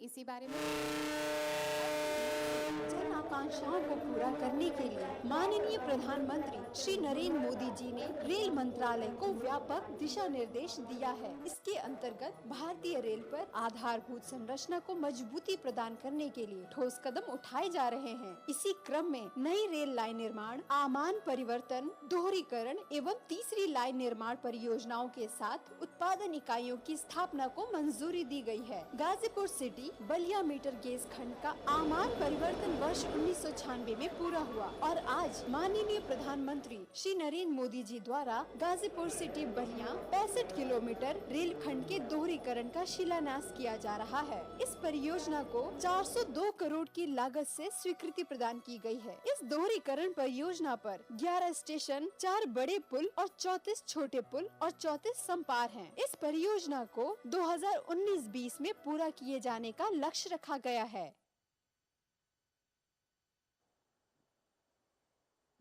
इसी बारे में जन आकांक्षाओं को पूरा करने के लिए माननीय प्रधानमंत्री श्री नरेंद्र मोदी जी ने रेल मंत्रालय को व्यापक दिशा निर्देश दिया है। इसके अंतर्गत भारतीय रेल पर आधारभूत संरचना को मजबूती प्रदान करने के लिए ठोस कदम उठाए जा रहे हैं। इसी क्रम में नई रेल लाइन निर्माण, आमान परिवर्तन, दोहरीकरण एवं तीसरी लाइन निर्माण परियोजनाओं के साथ उत्पादन इकाइयों की स्थापना को मंजूरी दी गई है। Ghazipur city Ballia metre gauge खंड का आमान परिवर्तन वर्ष 1996 में पूरा हुआ और आज माननीय प्रधानमंत्री श्री नरेंद्र मोदी जी द्वारा Ghazipur city Ballia 65 kilometre rail खंड के दोहरीकरण का शिलान्यास किया जा रहा है। इस परियोजना को 402 करोड़ की लागत से स्वीकृति प्रदान की गई है। इस दोहरीकरण परियोजना पर 11 स्टेशन, 4 बड़े पुल और 34 छोटे पुल और 34 संपार हैं। इस परियोजना को 2019-20 में पूरा किए जाने का लक्ष्य रखा गया है।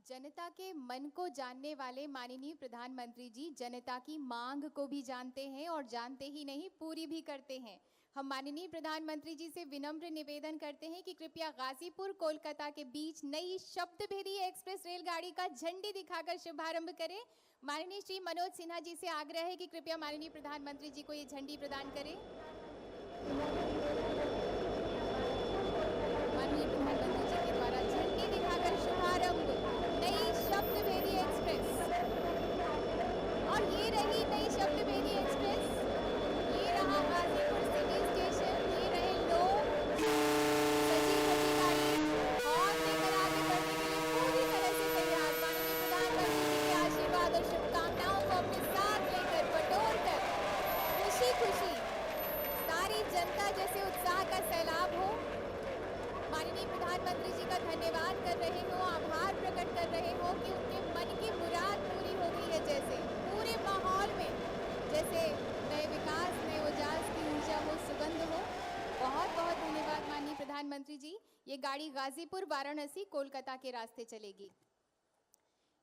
जनता के मन को जानने वाले माननीय प्रधानमंत्री जी जनता की मांग को भी जानते हैं और जानते ही नहीं पूरी भी करते हैं। हम माननीय प्रधानमंत्री जी से विनम्र निवेदन करते हैं कि कृपया गाजीपुर कोलकाता के बीच नई शब्दभेदी एक्सप्रेस रेलगाड़ी का झंडी दिखाकर शुभारंभ करें। माननीय श्री मनोज सिन्हा जी से आग्रह है कि कृपया माननीय प्रधानमंत्री जी को ये झंडी प्रदान करें। माननीय प्रधानमंत्री जी के द्वारा झंडी दिखाकर शुभारंभ नई शब्दभेदी एक्सप्रेस। और ये रही नई शब्दभेदी एक्सप्रेस, ये रहा गाजीपुर सिटी स्टेशन, ये रहे लोग, सजी धजी गाड़ी और लेकर आगे बढ़ने के लिए पूरी तरह से तैयार। माननीय प्रधानमंत्री जी के आशीर्वाद और शुभकामनाओं को अपने साथ लेकर बटोर कर खुशी खुशी सारी जनता जैसे उत्साह का सैलाब हो। माननीय प्रधानमंत्री जी का धन्यवाद कर रहे हो, आभार प्रकट कर रहे हो कि उनके मन की मुराद पूरी हो गई है। जैसे पूरे माहौल में जैसे नए विकास, नए उजास की ऊर्जा हो, सुगंध हो। बहुत बहुत धन्यवाद माननीय प्रधानमंत्री जी। ये गाड़ी गाजीपुर, वाराणसी, कोलकाता के रास्ते चलेगी।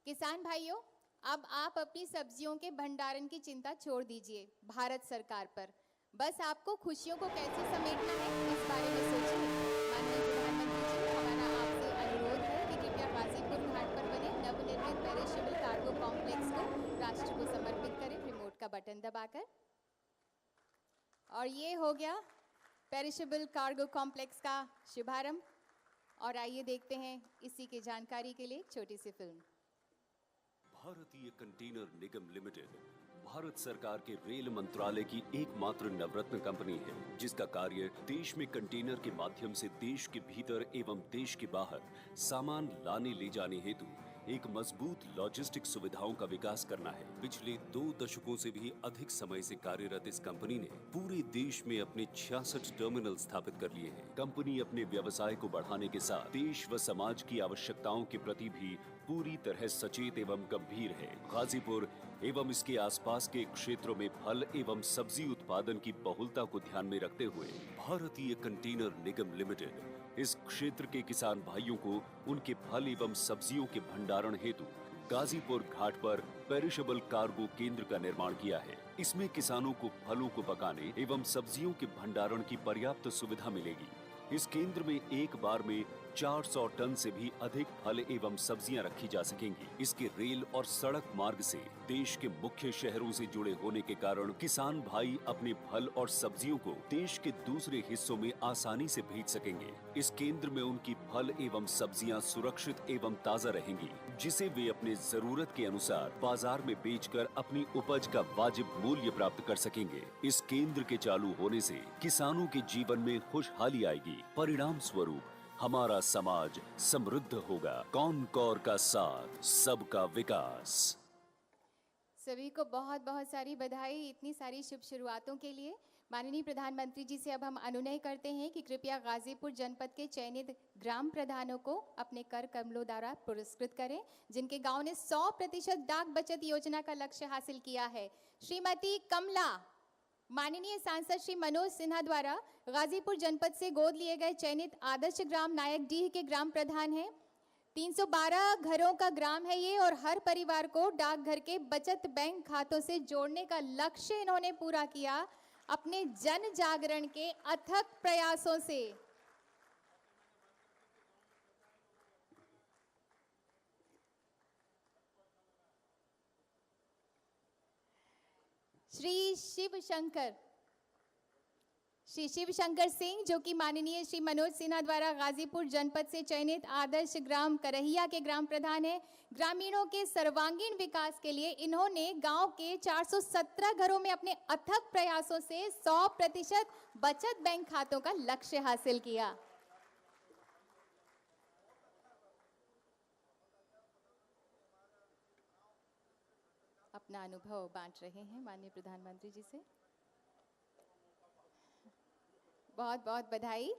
किसान भाइयों, अब आप अपनी सब्जियों के भंडारण की चिंता छोड़ दीजिए भारत सरकार पर। बस आपको खुशियों को कैसे समेटना है इस बारे में सोचिए। माननीय प्रधानमंत्री जी, हमारा आपसे अनुरोध है कि कृपया गाजीपुर घाट पर बने नवनिर्मित पेरिशेबल कार्गो कॉम्प्लेक्स को राष्ट्र को समर्पित करें रिमोट का बटन दबाकर। और ये हो गया पेरिशेबल कार्गो कॉम्प्लेक्स का शुभारंभ। और आइए देखते हैं इसी की जानकारी के लिए एक छोटी सी फिल्म। भारतीय कंटेनर निगम लिमिटेड भारत सरकार के रेल मंत्रालय की एकमात्र नवरत्न कंपनी है, जिसका कार्य देश में कंटेनर के माध्यम से देश के भीतर एवं देश के बाहर सामान लाने ले जाने हेतु एक मजबूत लॉजिस्टिक सुविधाओं का विकास करना है। पिछले 2 दशकों से भी अधिक समय से कार्यरत इस कंपनी ने पूरे देश में अपने 66 टर्मिनल स्थापित कर लिए हैं। कंपनी अपने व्यवसाय को बढ़ाने के साथ देश व समाज की आवश्यकताओं के प्रति भी पूरी तरह सचेत एवं गंभीर है। गाजीपुर एवं इसके आसपास के क्षेत्रों में फल एवं सब्जी उत्पादन की बहुलता को ध्यान में रखते हुए भारतीय कंटेनर निगम लिमिटेड इस क्षेत्र के किसान भाइयों को उनके फल एवं सब्जियों के भंडारण हेतु गाजीपुर घाट पर पेरिशेबल कार्गो केंद्र का निर्माण किया है। इसमें किसानों को फलों को पकाने एवं सब्जियों के भंडारण की पर्याप्त सुविधा मिलेगी। इस केंद्र में एक बार में 400 टन से भी अधिक फल एवं सब्जियां रखी जा सकेंगी। इसके रेल और सड़क मार्ग से देश के मुख्य शहरों से जुड़े होने के कारण किसान भाई अपने फल और सब्जियों को देश के दूसरे हिस्सों में आसानी से भेज सकेंगे। इस केंद्र में उनकी फल एवं सब्जियां सुरक्षित एवं ताज़ा रहेंगी, जिसे वे अपने जरूरत के अनुसार बाजार में बेचकर अपनी उपज का वाजिब मूल्य प्राप्त कर सकेंगे। इस केंद्र के चालू होने से किसानों के जीवन में खुशहाली आएगी। परिणाम स्वरूप हमारा समाज समृद्ध होगा। कॉनकॉर का साथ, सबका विकास। सभी को बहुत बहुत सारी बधाई इतनी सारी शुभ शुरुआतों के लिए। माननीय प्रधानमंत्री जी से अब हम अनुनय करते हैं कि कृपया गाजीपुर जनपद के चयनित ग्राम प्रधानों को अपने कर कमलों द्वारा पुरस्कृत करें, जिनके गांव ने 100% डाक बचत योजना का लक्ष्य हासिल किया है। श्रीमती कमला, माननीय सांसद श्री मनोज सिन्हा द्वारा गाजीपुर जनपद से गोद लिए गए चयनित आदर्श ग्राम नायक डीह के ग्राम प्रधान हैं। 312 घरों का ग्राम है ये और हर परिवार को डाकघर के बचत बैंक खातों से जोड़ने का लक्ष्य इन्होंने पूरा किया। अपने जन जागरण के अथक प्रयासों से श्री शिव शंकर सिंह, जो कि माननीय श्री मनोज सिन्हा द्वारा गाजीपुर जनपद से चयनित आदर्श ग्राम करहिया के ग्राम प्रधान हैं। ग्रामीणों के सर्वांगीण विकास के लिए इन्होंने गांव के 417 घरों में अपने अथक प्रयासों से 100% बचत बैंक खातों का लक्ष्य हासिल किया। अपना अनुभव बांट रहे हैं माननीय प्रधानमंत्री जी से। बहुत बहुत बधाई।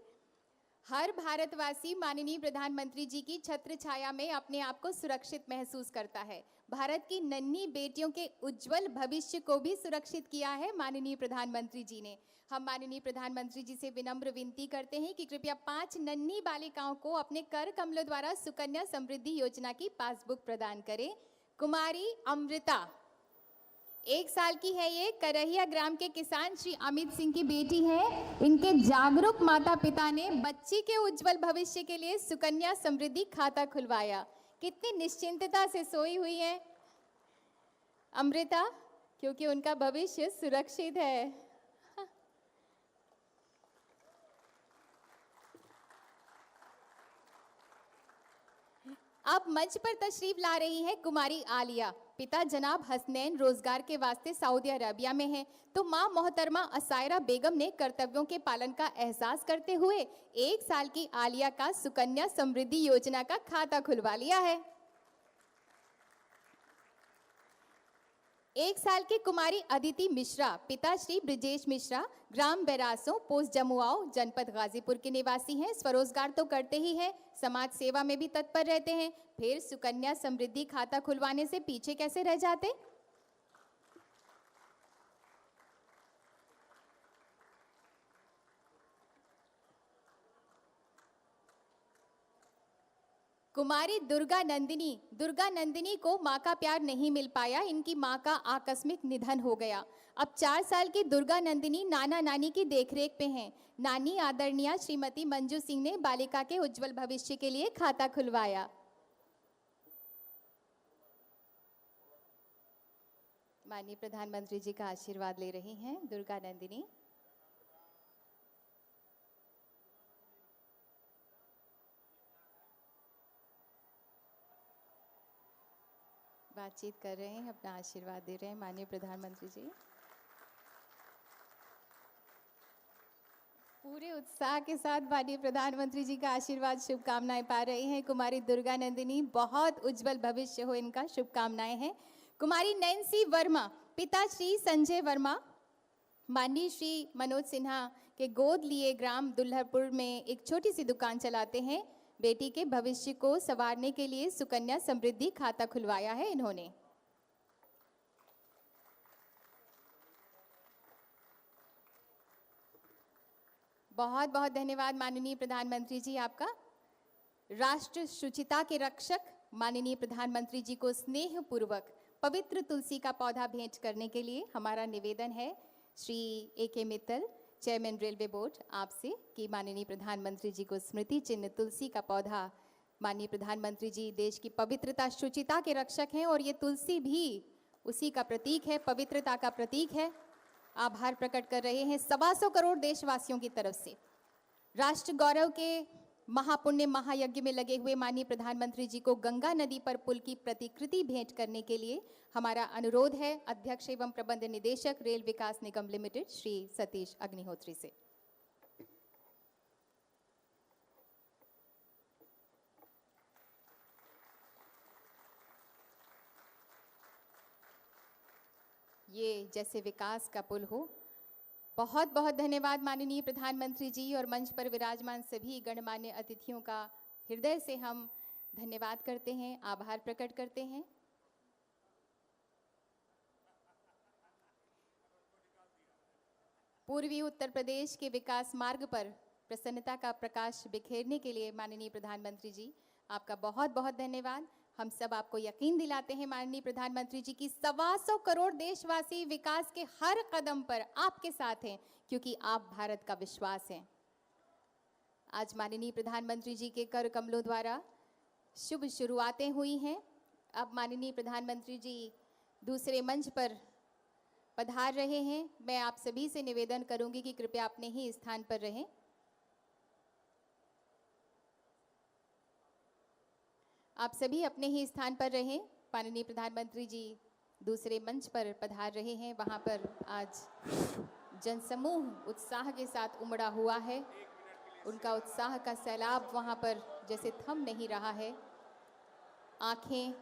हर भारतवासी माननीय प्रधानमंत्री जी की छत्र छाया में अपने आप को सुरक्षित महसूस करता है। भारत की नन्ही बेटियों के उज्जवल भविष्य को भी सुरक्षित किया है माननीय प्रधानमंत्री जी ने। हम माननीय प्रधानमंत्री जी से विनम्र विनती करते हैं कि कृपया 5 नन्ही बालिकाओं को अपने कर कमलों द्वारा सुकन्या समृद्धि योजना की पासबुक प्रदान करें। कुमारी अमृता 1 साल की है। ये करहिया ग्राम के किसान श्री अमित सिंह की बेटी है। इनके जागरूक माता पिता ने बच्ची के उज्जवल भविष्य के लिए सुकन्या समृद्धि खाता खुलवाया। कितनी निश्चिंतता से सोई हुई है अमृता, क्योंकि उनका भविष्य सुरक्षित है। अब मंच पर तशरीफ ला रही है कुमारी आलिया। पिता जनाब हसनैन रोजगार के वास्ते सऊदी अरबिया में हैं, तो मां मोहतरमा असायरा बेगम ने कर्तव्यों के पालन का एहसास करते हुए 1 साल की आलिया का सुकन्या समृद्धि योजना का खाता खुलवा लिया है। 1 साल की कुमारी अदिति मिश्रा, पिता श्री ब्रिजेश मिश्रा, ग्राम बैरासों, पोस्ट जमुआओ, जनपद गाजीपुर के निवासी हैं। स्वरोजगार तो करते ही हैं, समाज सेवा में भी तत्पर रहते हैं, फिर सुकन्या समृद्धि खाता खुलवाने से पीछे कैसे रह जाते। कुमारी दुर्गा नंदिनी को माँ का प्यार नहीं मिल पाया। इनकी माँ का आकस्मिक निधन हो गया। अब 4 साल की दुर्गा नंदिनी नाना नानी की देखरेख पे हैं। नानी आदरणीय श्रीमती मंजू सिंह ने बालिका के उज्जवल भविष्य के लिए खाता खुलवाया। माननीय प्रधानमंत्री जी का आशीर्वाद ले रही हैं दुर्गा नंदिनी। बातचीत कर रहे हैं, अपना आशीर्वाद दे रहे हैं माननीय प्रधानमंत्री जी। पूरे उत्साह के साथ माननीय प्रधानमंत्री जी का आशीर्वाद, शुभकामनाएं पा रहे हैं कुमारी दुर्गा नंदिनी। बहुत उज्जवल भविष्य हो इनका, शुभकामनाएं हैं। कुमारी नैन्सी वर्मा, पिता श्री संजय वर्मा माननीय श्री मनोज सिन्हा के गोद लिए ग्राम दुल्हरपुर में एक छोटी सी दुकान चलाते हैं। बेटी के भविष्य को संवारने के लिए सुकन्या समृद्धि खाता खुलवाया है इन्होंने। बहुत बहुत धन्यवाद माननीय प्रधानमंत्री जी आपका। राष्ट्र शुचिता के रक्षक माननीय प्रधानमंत्री जी को स्नेह पूर्वक पवित्र तुलसी का पौधा भेंट करने के लिए हमारा निवेदन है Shri A.K. Mittal, chairman railway board, आपसे कि माननीय प्रधानमंत्री जी को स्मृति चिन्ह तुलसी का पौधा, माननीय प्रधानमंत्री जी देश की पवित्रता शुचिता के रक्षक हैं और ये तुलसी भी उसी का प्रतीक है, पवित्रता का प्रतीक है। आभार प्रकट कर रहे हैं 125 करोड़ देशवासियों की तरफ से। राष्ट्र गौरव के महापुण्य महायज्ञ में लगे हुए माननीय प्रधानमंत्री जी को गंगा नदी पर पुल की प्रतिकृति भेंट करने के लिए हमारा अनुरोध है अध्यक्ष एवं प्रबंध निदेशक रेल विकास निगम लिमिटेड श्री सतीश अग्निहोत्री से। ये जैसे विकास का पुल हो। बहुत बहुत धन्यवाद माननीय प्रधानमंत्री जी और मंच पर विराजमान सभी गणमान्य अतिथियों का हृदय से हम धन्यवाद करते हैं, आभार प्रकट करते हैं। पूर्वी उत्तर प्रदेश के विकास मार्ग पर प्रसन्नता का प्रकाश बिखेरने के लिए माननीय प्रधानमंत्री जी आपका बहुत बहुत धन्यवाद। हम सब आपको यकीन दिलाते हैं माननीय प्रधानमंत्री जी की 125 करोड़ देशवासी विकास के हर कदम पर आपके साथ हैं, क्योंकि आप भारत का विश्वास हैं। आज माननीय प्रधानमंत्री जी के कर कमलों द्वारा शुभ शुरुआतें हुई हैं। अब माननीय प्रधानमंत्री जी दूसरे मंच पर पधार रहे हैं। मैं आप सभी से निवेदन करूंगी कि कृपया अपने ही स्थान पर रहें। आप सभी अपने ही स्थान पर रहें। माननीय प्रधानमंत्री जी दूसरे मंच पर पधार रहे हैं। वहां पर आज जनसमूह उत्साह के साथ उमड़ा हुआ है। उनका उत्साह का सैलाब वहां पर जैसे थम नहीं रहा है। आंखें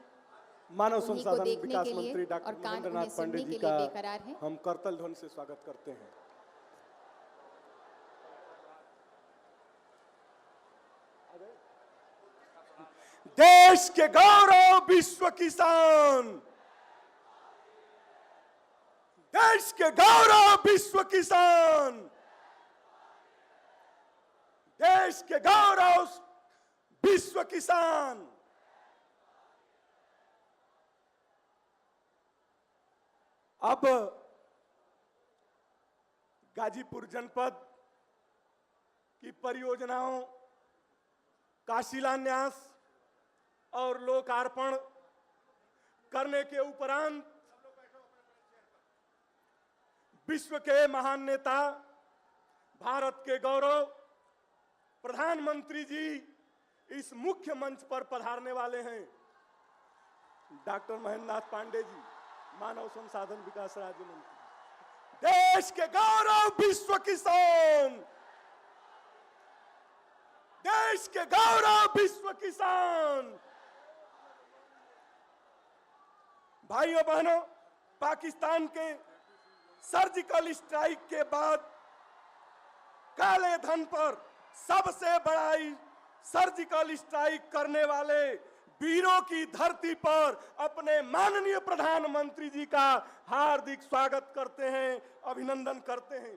मानव उन्हीं को संसाधन देखने विकास के लिए मंत्री और डॉक्टर कान महेंद्र उन्हें नाथ पांडे सुनने जी के लिए का बेकरार हैं। हम करतल ध्वनि से स्वागत करते हैं। देश के गौरव विश्व किसान, देश के गौरव विश्व किसान, देश के गौरव विश्व किसान। अब गाजीपुर जनपद की परियोजनाओं का शिलान्यास और लोकार्पण करने के उपरांत विश्व के महान नेता, भारत के गौरव प्रधानमंत्री जी इस मुख्य मंच पर पधारने वाले हैं। डॉक्टर महेंद्र नाथ पांडे जी, मानव संसाधन विकास राज्य मंत्री। देश के गौरव विश्व किसान, देश के गौरव विश्व किसान। भाइयों बहनों, पाकिस्तान के सर्जिकल स्ट्राइक के बाद काले धन पर सबसे बड़ा सर्जिकल स्ट्राइक करने वाले वीरों की धरती पर अपने माननीय प्रधानमंत्री जी का हार्दिक स्वागत करते हैं, अभिनंदन करते हैं।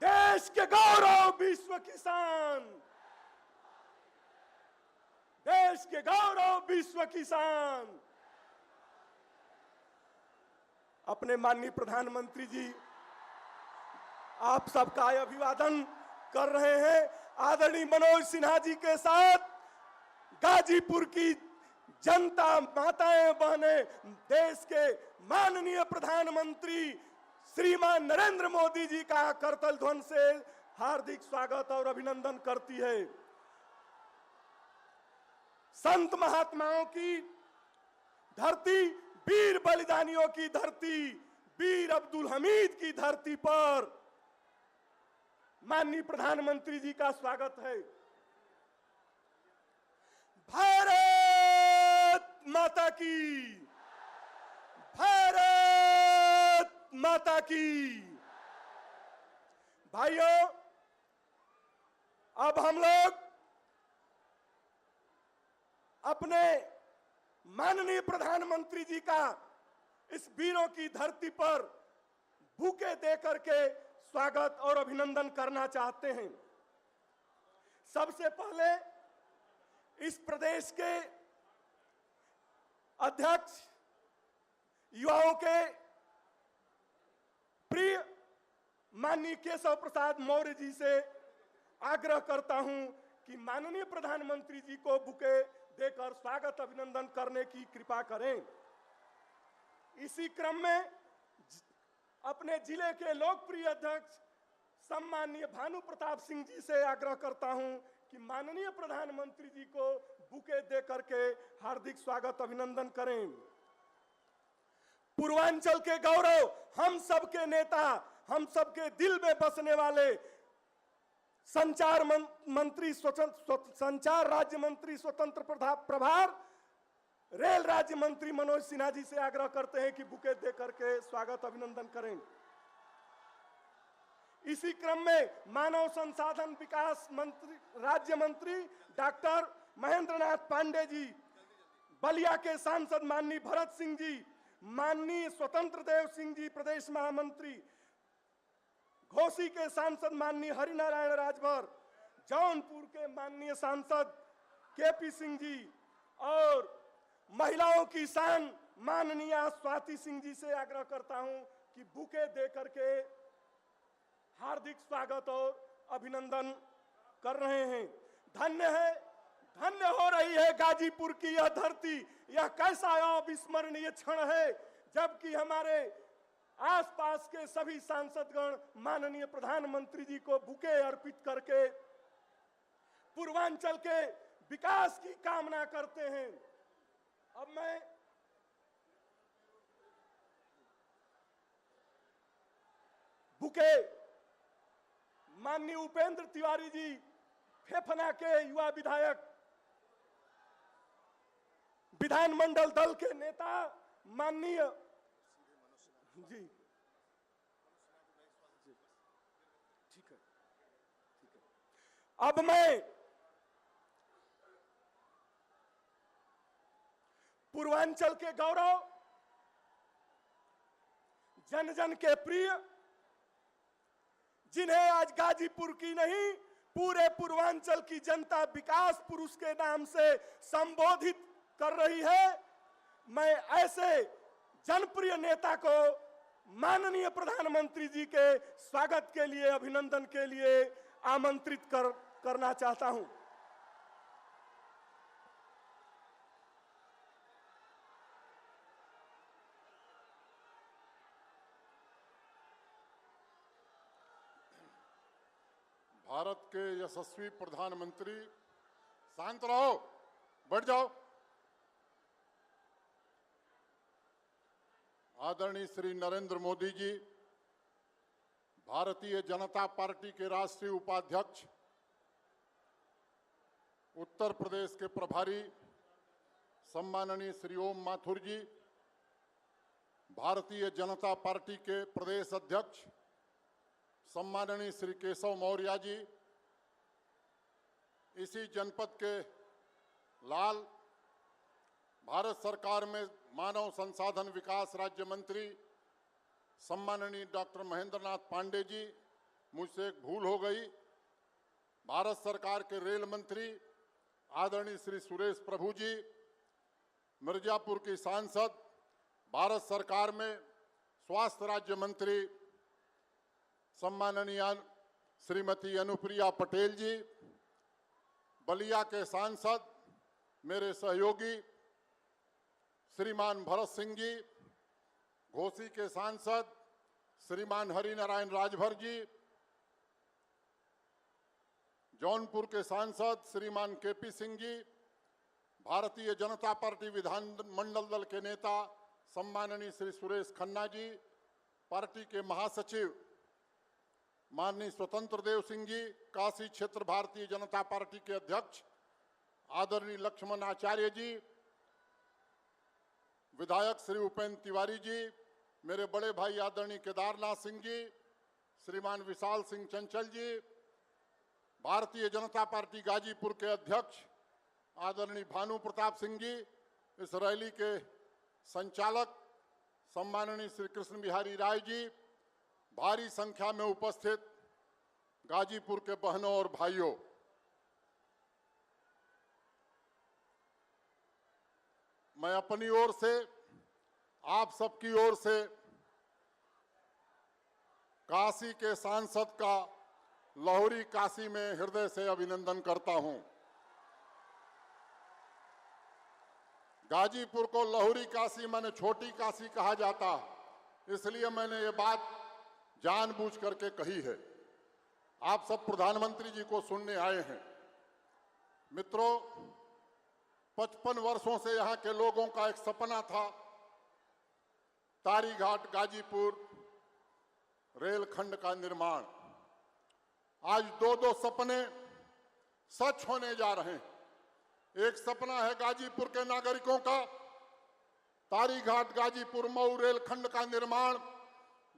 देश के गौरव विश्व किसान, देश के गौरव विश्व किसान। अपने माननीय प्रधानमंत्री जी आप सबका अभिवादन कर रहे हैं। आदरणीय मनोज सिन्हा जी के साथ गाजीपुर की जनता, माताएं बहनें, देश के माननीय प्रधानमंत्री श्रीमान नरेंद्र मोदी जी का करतल ध्वनि से हार्दिक स्वागत और अभिनंदन करती है। संत महात्माओं की धरती, वीर बलिदानियों की धरती, वीर अब्दुल हमीद की धरती पर माननीय प्रधानमंत्री जी का स्वागत है। भारत माता की, भारत माता की। भाइयों, अब हम लोग अपने माननीय प्रधानमंत्री जी का इस वीरों की धरती पर बुके देकर के स्वागत और अभिनंदन करना चाहते हैं। सबसे पहले इस प्रदेश के अध्यक्ष, युवाओं के प्रिय माननीय केशव प्रसाद मौर्य जी से आग्रह करता हूं कि माननीय प्रधानमंत्री जी को बुके देकर स्वागत अभिनंदन करने की कृपा करें। इसी क्रम में अपने जिले के लोकप्रिय अध्यक्ष सम्माननीय भानु प्रताप सिंह जी से आग्रह करता हूं कि माननीय प्रधानमंत्री जी को बुके देकर के हार्दिक स्वागत अभिनंदन करें। पूर्वांचल के गौरव, हम सबके नेता, हम सबके दिल में बसने वाले संचार मंत्री, संचार राज्य मंत्री स्वतंत्र प्रभार, रेल राज्य मंत्री मनोज सिन्हा जी से आग्रह करते हैं कि बुके देकर के स्वागत अभिनंदन करें। इसी क्रम में मानव संसाधन विकास मंत्री, राज्य मंत्री डॉक्टर महेंद्र नाथ पांडे जी, बलिया के सांसद माननीय भरत सिंह जी, माननीय स्वतंत्र देव सिंह जी प्रदेश महामंत्री, घोसी के सांसद माननीय हरिनारायण राजभर, जौनपुर के माननीय सांसद केपी सिंह जी और महिलाओं की शान माननीय स्वाति सिंह जी से आग्रह करता हूं कि बुके दे करके हार्दिक स्वागत और अभिनंदन कर रहे हैं। धन्य है, धन्य हो रही है गाजीपुर की यह धरती। यह कैसा अविस्मरणीय क्षण है जबकि हमारे आसपास के सभी सांसदगण माननीय प्रधानमंत्री जी को बुके अर्पित करके पूर्वांचल के विकास की कामना करते हैं। अब मैं बुके माननीय उपेंद्र तिवारी जी, फेफना के युवा विधायक, विधानमंडल दल के नेता माननीय जी, ठीक है। अब मैं पूर्वांचल के गौरव, जन जन के प्रिय, जिन्हें आज गाजीपुर की नहीं पूरे पूर्वांचल की जनता विकास पुरुष के नाम से संबोधित कर रही है, मैं ऐसे जनप्रिय नेता को माननीय प्रधानमंत्री जी के स्वागत के लिए, अभिनंदन के लिए आमंत्रित करना चाहता हूं। भारत के यशस्वी प्रधानमंत्री, शांत रहो, बैठ जाओ। आदरणीय श्री नरेंद्र मोदी जी, भारतीय जनता पार्टी के राष्ट्रीय उपाध्यक्ष, उत्तर प्रदेश के प्रभारी सम्माननीय श्री ओम माथुर जी, भारतीय जनता पार्टी के प्रदेश अध्यक्ष सम्माननीय श्री केशव मौर्य जी, इसी जनपद के लाल, भारत सरकार में मानव संसाधन विकास राज्य मंत्री सम्माननीय डॉक्टर महेंद्र नाथ पांडे जी, मुझसे एक भूल हो गई, भारत सरकार के रेल मंत्री आदरणीय श्री सुरेश प्रभु जी, मिर्जापुर की सांसद, भारत सरकार में स्वास्थ्य राज्य मंत्री सम्माननीय श्रीमती अनुप्रिया पटेल जी, बलिया के सांसद मेरे सहयोगी श्रीमान भरत सिंह जी, घोसी के सांसद श्रीमान हरिनारायण राजभर जी, जौनपुर के सांसद श्रीमान केपी सिंह जी, भारतीय जनता पार्टी विधानमंडल दल के नेता सम्माननीय श्री सुरेश खन्ना जी, पार्टी के महासचिव माननीय स्वतंत्र देव सिंह जी, काशी क्षेत्र भारतीय जनता पार्टी के अध्यक्ष आदरणीय लक्ष्मण आचार्य जी, विधायक श्री उपेंद्र तिवारी जी, मेरे बड़े भाई आदरणीय केदारनाथ सिंह जी, श्रीमान विशाल सिंह चंचल जी, भारतीय जनता पार्टी गाजीपुर के अध्यक्ष आदरणीय भानु प्रताप सिंह जी, इस रैली के संचालक सम्माननीय श्री कृष्ण बिहारी राय जी, भारी संख्या में उपस्थित गाजीपुर के बहनों और भाइयों, मैं अपनी ओर से, आप सबकी ओर से काशी के सांसद का लाहौरी काशी में हृदय से अभिनंदन करता हूं। गाजीपुर को लाहौरी काशी माने छोटी काशी कहा जाता, इसलिए मैंने ये बात जानबूझ करके कही है। आप सब प्रधानमंत्री जी को सुनने आए हैं। मित्रों, 55 वर्षों से यहाँ के लोगों का एक सपना था, तारीघाट गाजीपुर रेलखंड का निर्माण। आज दो सपने सच होने जा रहे हैं। एक सपना है गाजीपुर के नागरिकों का, तारीघाट गाजीपुर मऊ रेलखंड का निर्माण,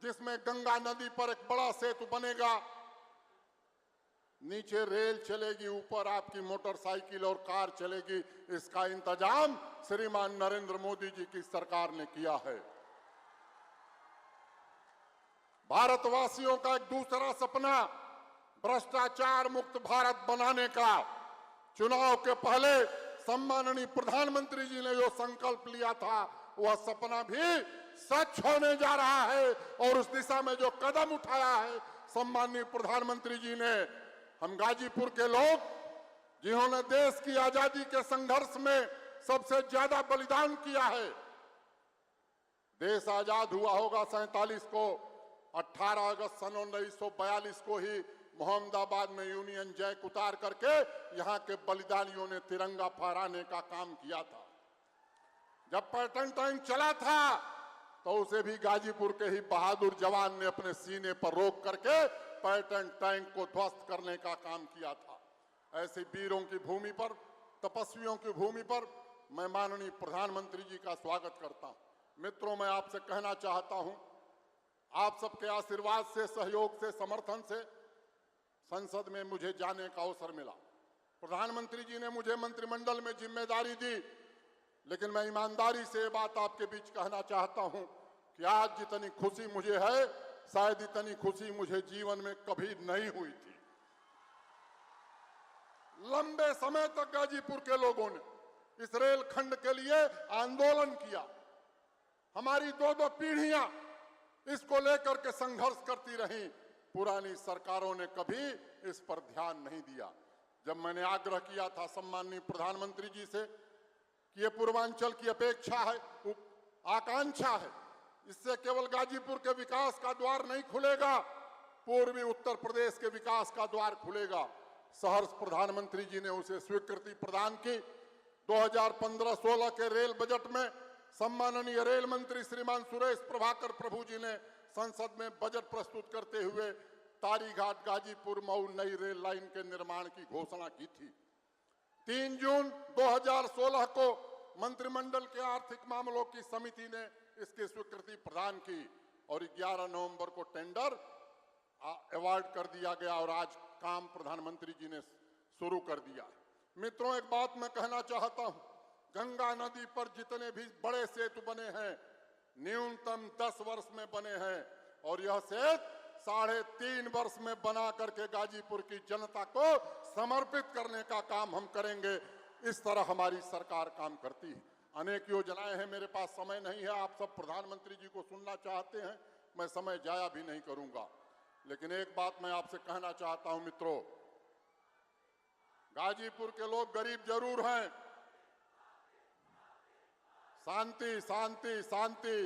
जिसमें गंगा नदी पर एक बड़ा सेतु बनेगा, नीचे रेल चलेगी, ऊपर आपकी मोटरसाइकिल और कार चलेगी। इसका इंतजाम श्रीमान नरेंद्र मोदी जी की सरकार ने किया है। भारतवासियों का एक दूसरा सपना भ्रष्टाचार मुक्त भारत बनाने का चुनाव के पहले सम्माननीय प्रधानमंत्री जी ने जो संकल्प लिया था वह सपना भी सच होने जा रहा है और उस दिशा में जो कदम उठाया है सम्माननीय प्रधानमंत्री जी ने, हम गाजीपुर के लोग जिन्होंने देश की आजादी के संघर्ष में सबसे ज्यादा बलिदान किया है, देश आजाद हुआ होगा 47 को, 18 अगस्त सन 1942 को ही मोहम्मदाबाद में यूनियन जैक उतार करके यहां के बलिदानियों ने तिरंगा फहराने का काम किया था। जब पैटर्न टैंक चला था तो उसे भी गाजीपुर के ही बहादुर जवान ने अपने सीने पर रोक करके पैटर्न टैंक को ध्वस्त करने का काम किया था। ऐसे वीरों की भूमि पर, तपस्वियों की भूमि पर मैं माननीय प्रधानमंत्री जी का स्वागत करता हूं। मित्रों, मैं आपसे कहना चाहता हूं, आप सबके आशीर्वाद से, सहयोग से, समर्थन से संसद में मुझे जाने का अवसर मिला। प्रधानमंत्री जी ने मुझे मंत्रिमंडल में जिम्मेदारी दी, लेकिन मैं ईमानदारी से ये बात आपके बीच कहना चाहता हूं कि आज जितनी खुशी मुझे है, शायद इतनी खुशी मुझे जीवन में कभी नहीं हुई थी। लंबे समय तक गाजीपुर के लोगों ने इस रेल खंड के लिए आंदोलन किया। हमारी 2-2 पीढ़ियां इसको लेकर के संघर्ष करती रहीं। पुरानी सरकारों ने कभी इस पर ध्यान नहीं दिया। जब मैंने आग्रह किया था सम्माननीय प्रधानमंत्री जी से कि ये पूर्वांचल की अपेक्षा है, आकांक्षा है, इससे केवल गाजीपुर के विकास का द्वार नहीं खुलेगा, पूर्वी उत्तर प्रदेश के विकास का द्वार खुलेगा। सहर्ष प्रधानमंत्री जी ने उसे स्वीकृति प्रदान की। 2015-16 के रेल बजट में सम्माननीय रेल मंत्री श्रीमान सुरेश प्रभाकर प्रभु जी ने संसद में बजट प्रस्तुत करते हुए तारीघाट गाजीपुर मऊ नई रेल लाइन के निर्माण की घोषणा की थी। 3 जून 2016 को मंत्रिमंडल के आर्थिक मामलों की समिति ने इसकी स्वीकृति प्रदान की और 11 नवंबर को टेंडर अवार्ड कर दिया गया और आज काम प्रधानमंत्री जी ने शुरू कर दिया। मित्रों, एक बात मैं कहना चाहता हूं, गंगा नदी पर जितने भी बड़े सेतु बने हैं न्यूनतम 10 वर्ष में बने हैं और यह सेतु 3.5 वर्ष में बना करके गाजीपुर की जनता को समर्पित करने का काम हम करेंगे। इस तरह हमारी सरकार काम करती है। अनेक योजनाएं हैं, मेरे पास समय नहीं है, आप सब प्रधानमंत्री जी को सुनना चाहते हैं, मैं समय जाया भी नहीं करूंगा। लेकिन एक बात मैं आपसे कहना चाहता हूं मित्रों, गाजीपुर के लोग गरीब जरूर हैं, शांति शांति शांति,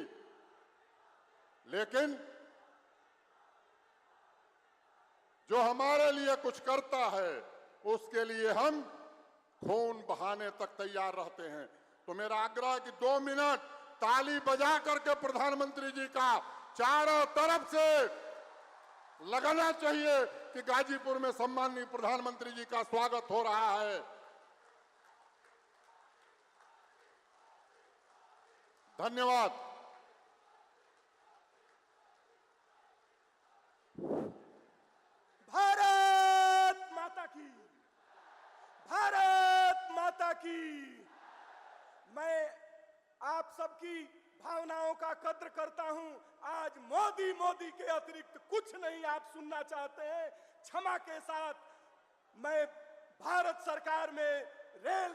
लेकिन जो हमारे लिए कुछ करता है उसके लिए हम खून बहाने तक तैयार रहते हैं। तो मेरा आग्रह है कि 2 मिनट ताली बजा करके प्रधानमंत्री जी का चारों तरफ से लगाना चाहिए कि गाजीपुर में सम्माननीय प्रधानमंत्री जी का स्वागत हो रहा है। धन्यवाद। भारत माता की, भारत माता की। मैं आप सबकी भावनाओं का कद्र करता हूं। आज मोदी मोदी के अतिरिक्त कुछ नहीं आप सुनना चाहते हैं। क्षमा के साथ मैं भारत सरकार में रेल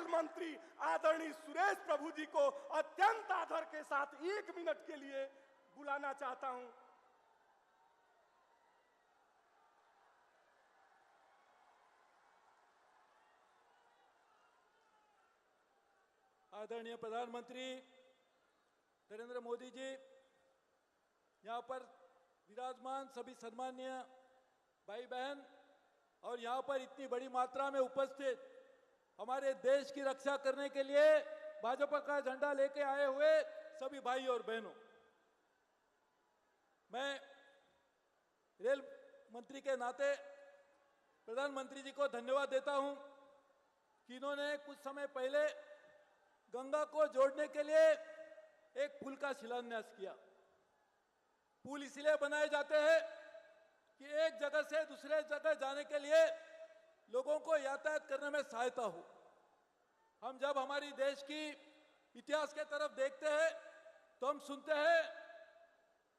मंत्री आदरणीय सुरेश प्रभु जी को अत्यंत आदर के साथ 1 मिनट के लिए बुलाना चाहता हूं। आदरणीय प्रधानमंत्री नरेंद्र मोदी जी, यहाँ पर विराजमान सभी सम्मानीय भाई बहन और यहाँ पर इतनी बड़ी मात्रा में उपस्थित हमारे देश की रक्षा करने के लिए भाजपा का झंडा लेके आए हुए सभी भाई और बहनों, मैं रेल मंत्री के नाते प्रधानमंत्री जी को धन्यवाद देता हूं कि इन्होंने कुछ समय पहले गंगा को जोड़ने के लिए एक पुल का शिलान्यास किया। पुल इसलिए बनाए जाते हैं कि एक जगह से दूसरे जगह जाने के लिए लोगों को यातायात करने में सहायता हो। हम जब हमारी देश की इतिहास के तरफ देखते हैं तो हम सुनते हैं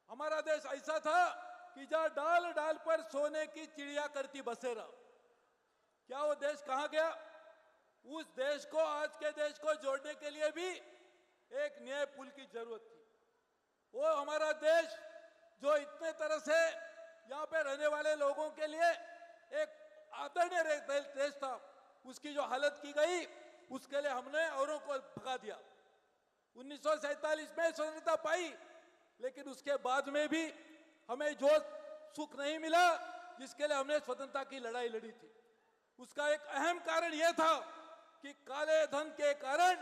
हमारा देश ऐसा था कि जहां डाल डाल पर सोने की चिड़िया करती बसेरा, क्या वो देश कहां गया? उस देश को, आज के देश को जोड़ने के लिए भी एक नए पुल की जरूरत थी। वो हमारा देश जो इतने तरह से यहाँ पे रहने वाले लोगों के लिए एक आदरणीय देश था, उसकी जो हालत की गई, उसके लिए हमने औरों को भगा दिया। 1947 में स्वतंत्रता पाई, लेकिन उसके बाद में भी हमें जो सुख नहीं मिला जिसके लिए हमने स्वतंत्रता की लड़ाई लड़ी थी, उसका एक अहम कारण यह था कि काले धन के कारण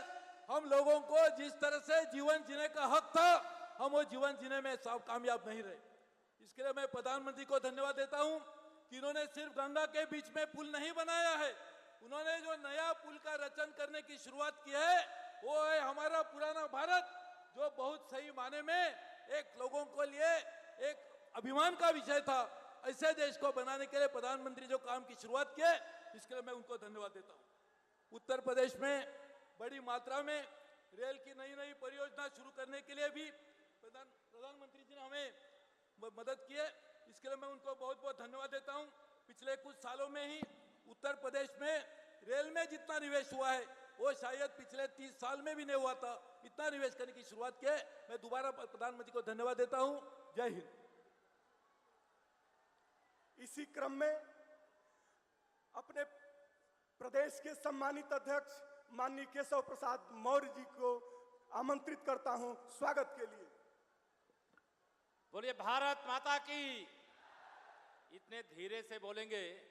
हम लोगों को जिस तरह से जीवन जीने का हक था, हम वो जीवन जीने में कामयाब नहीं रहे। इसके लिए मैं प्रधानमंत्री को धन्यवाद देता हूं कि इन्होंने सिर्फ गंगा के बीच में पुल नहीं बनाया है, उन्होंने जो नया पुल का रचन करने की शुरुआत की है वो है हमारा पुराना भारत, जो बहुत सही माने में एक लोगों को लिए एक अभिमान का विषय था। ऐसे देश को बनाने के लिए प्रधानमंत्री जो काम की शुरुआत किए, इसके लिए मैं उनको धन्यवाद देता हूं। उत्तर प्रदेश में बड़ी मात्रा में रेल की नई नई परियोजना शुरू करने के लिए भी प्रधानमंत्री जी ने हमें मदद की है, इसके लिए मैं उनको बहुत बहुत धन्यवाद देता हूं। पिछले कुछ सालों में ही उत्तर प्रदेश में रेल में जितना निवेश हुआ है वो शायद पिछले 30 साल में भी नहीं हुआ था। इतना निवेश करने की शुरुआत की है। मैं दोबारा प्रधानमंत्री को धन्यवाद देता हूं। जय हिंद। इसी क्रम में अपने प्रदेश के सम्मानित अध्यक्ष माननीय केशव प्रसाद मौर्य जी को आमंत्रित करता हूं स्वागत के लिए। बोलिए भारत माता की। इतने धीरे से बोलेंगे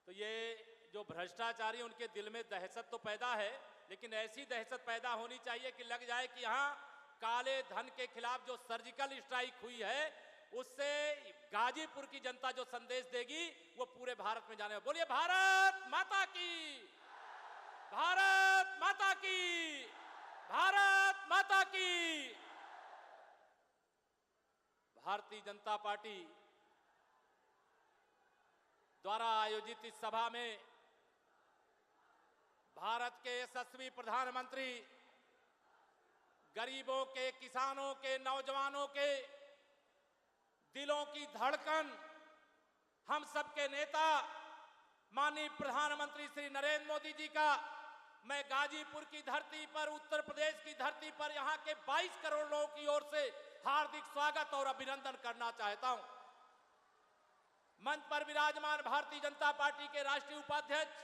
तो ये जो भ्रष्टाचारी उनके दिल में दहशत तो पैदा है, लेकिन ऐसी दहशत पैदा होनी चाहिए कि लग जाए कि यहाँ काले धन के खिलाफ जो सर्जिकल स्ट्राइक हुई है उससे गाजीपुर की जनता जो संदेश देगी वो पूरे भारत में जाने। बोलिए भारत माता की, भारत माता की, भारत माता की। भारतीय जनता पार्टी द्वारा आयोजित इस सभा में भारत के यशस्वी प्रधानमंत्री गरीबों के, किसानों के, नौजवानों के दिलों की धड़कन, हम सबके नेता माननीय प्रधानमंत्री श्री नरेंद्र मोदी जी का मैं गाजीपुर की धरती पर, उत्तर प्रदेश की धरती पर यहाँ के 22 करोड़ लोगों की ओर से हार्दिक स्वागत और अभिनंदन करना चाहता हूं। मंच पर विराजमान भारतीय जनता पार्टी के राष्ट्रीय उपाध्यक्ष,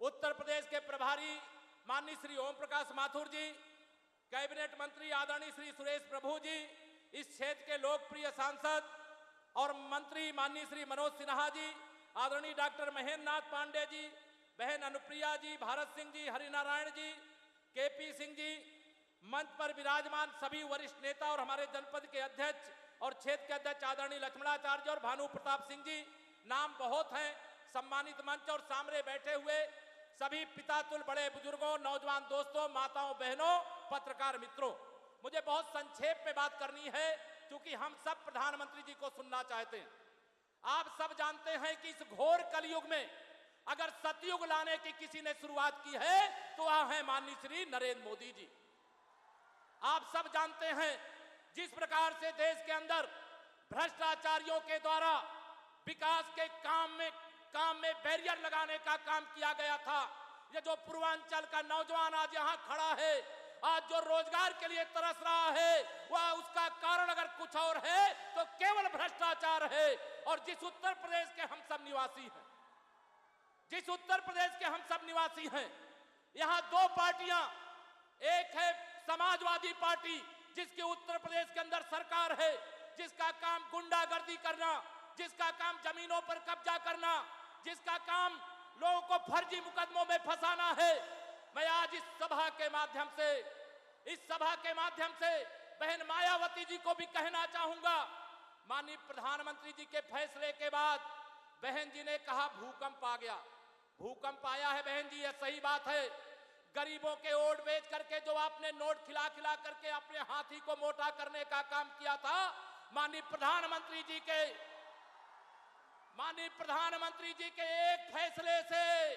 उत्तर प्रदेश के प्रभारी माननीय श्री ओम प्रकाश माथुर जी, कैबिनेट मंत्री आदरणीय श्री सुरेश प्रभु जी, इस क्षेत्र के लोकप्रिय सांसद और मंत्री माननीय श्री मनोज सिन्हा जी, आदरणीय डॉक्टर महेंद्र नाथ पांडे जी, बहन अनुप्रिया जी, भारत सिंह जी, हरिनारायण जी, केपी सिंह जी, मंच पर विराजमान सभी वरिष्ठ नेता और हमारे जनपद के अध्यक्ष और क्षेत्र के अध्यक्ष आदरणीय लक्ष्मणाचार्य और भानु प्रताप सिंह जी, नाम बहुत हैं, सम्मानित मंच और सामने बैठे हुए सभी पितातुल बड़े बुजुर्गों, नौजवान दोस्तों, माताओं, बहनों, पत्रकार मित्रों, मुझे बहुत संक्षेप में बात करनी है क्योंकि हम सब प्रधानमंत्री जी को सुनना चाहते हैं। आप सब जानते हैं कि इस घोर कलयुग में अगर सतयुग लाने की किसी ने शुरुआत की है तो वह है माननीय श्री नरेंद्र मोदी जी। आप सब जानते हैं जिस प्रकार से देश के अंदर भ्रष्टाचारियों के द्वारा विकास के काम में बैरियर लगाने का काम किया गया था। ये जो पूर्वांचल का नौजवान आज यहाँ खड़ा है, आज जो रोजगार के लिए तरस रहा है, वह उसका कारण अगर कुछ और है तो केवल भ्रष्टाचार है। और जिस उत्तर प्रदेश के हम सब निवासी हैं, यहाँ दो पार्टियां, एक है समाजवादी पार्टी जिसके उत्तर प्रदेश के अंदर सरकार है, जिसका काम गुंडागर्दी करना, जिसका काम जमीनों पर कब्जा करना, जिसका काम लोगों को फर्जी मुकदमों में फंसाना है। मैं आज इस सभा के माध्यम से बहन मायावती जी को भी कहना चाहूंगा, माननीय प्रधानमंत्री जी के फैसले के बाद बहन जी ने कहा भूकंप आ गया। भूकंप आया है बहन जी, यह सही बात है। गरीबों के वोट बेच करके जो आपने नोट खिला करके अपने हाथी को मोटा करने का काम किया था, माननीय प्रधानमंत्री जी के एक फैसले से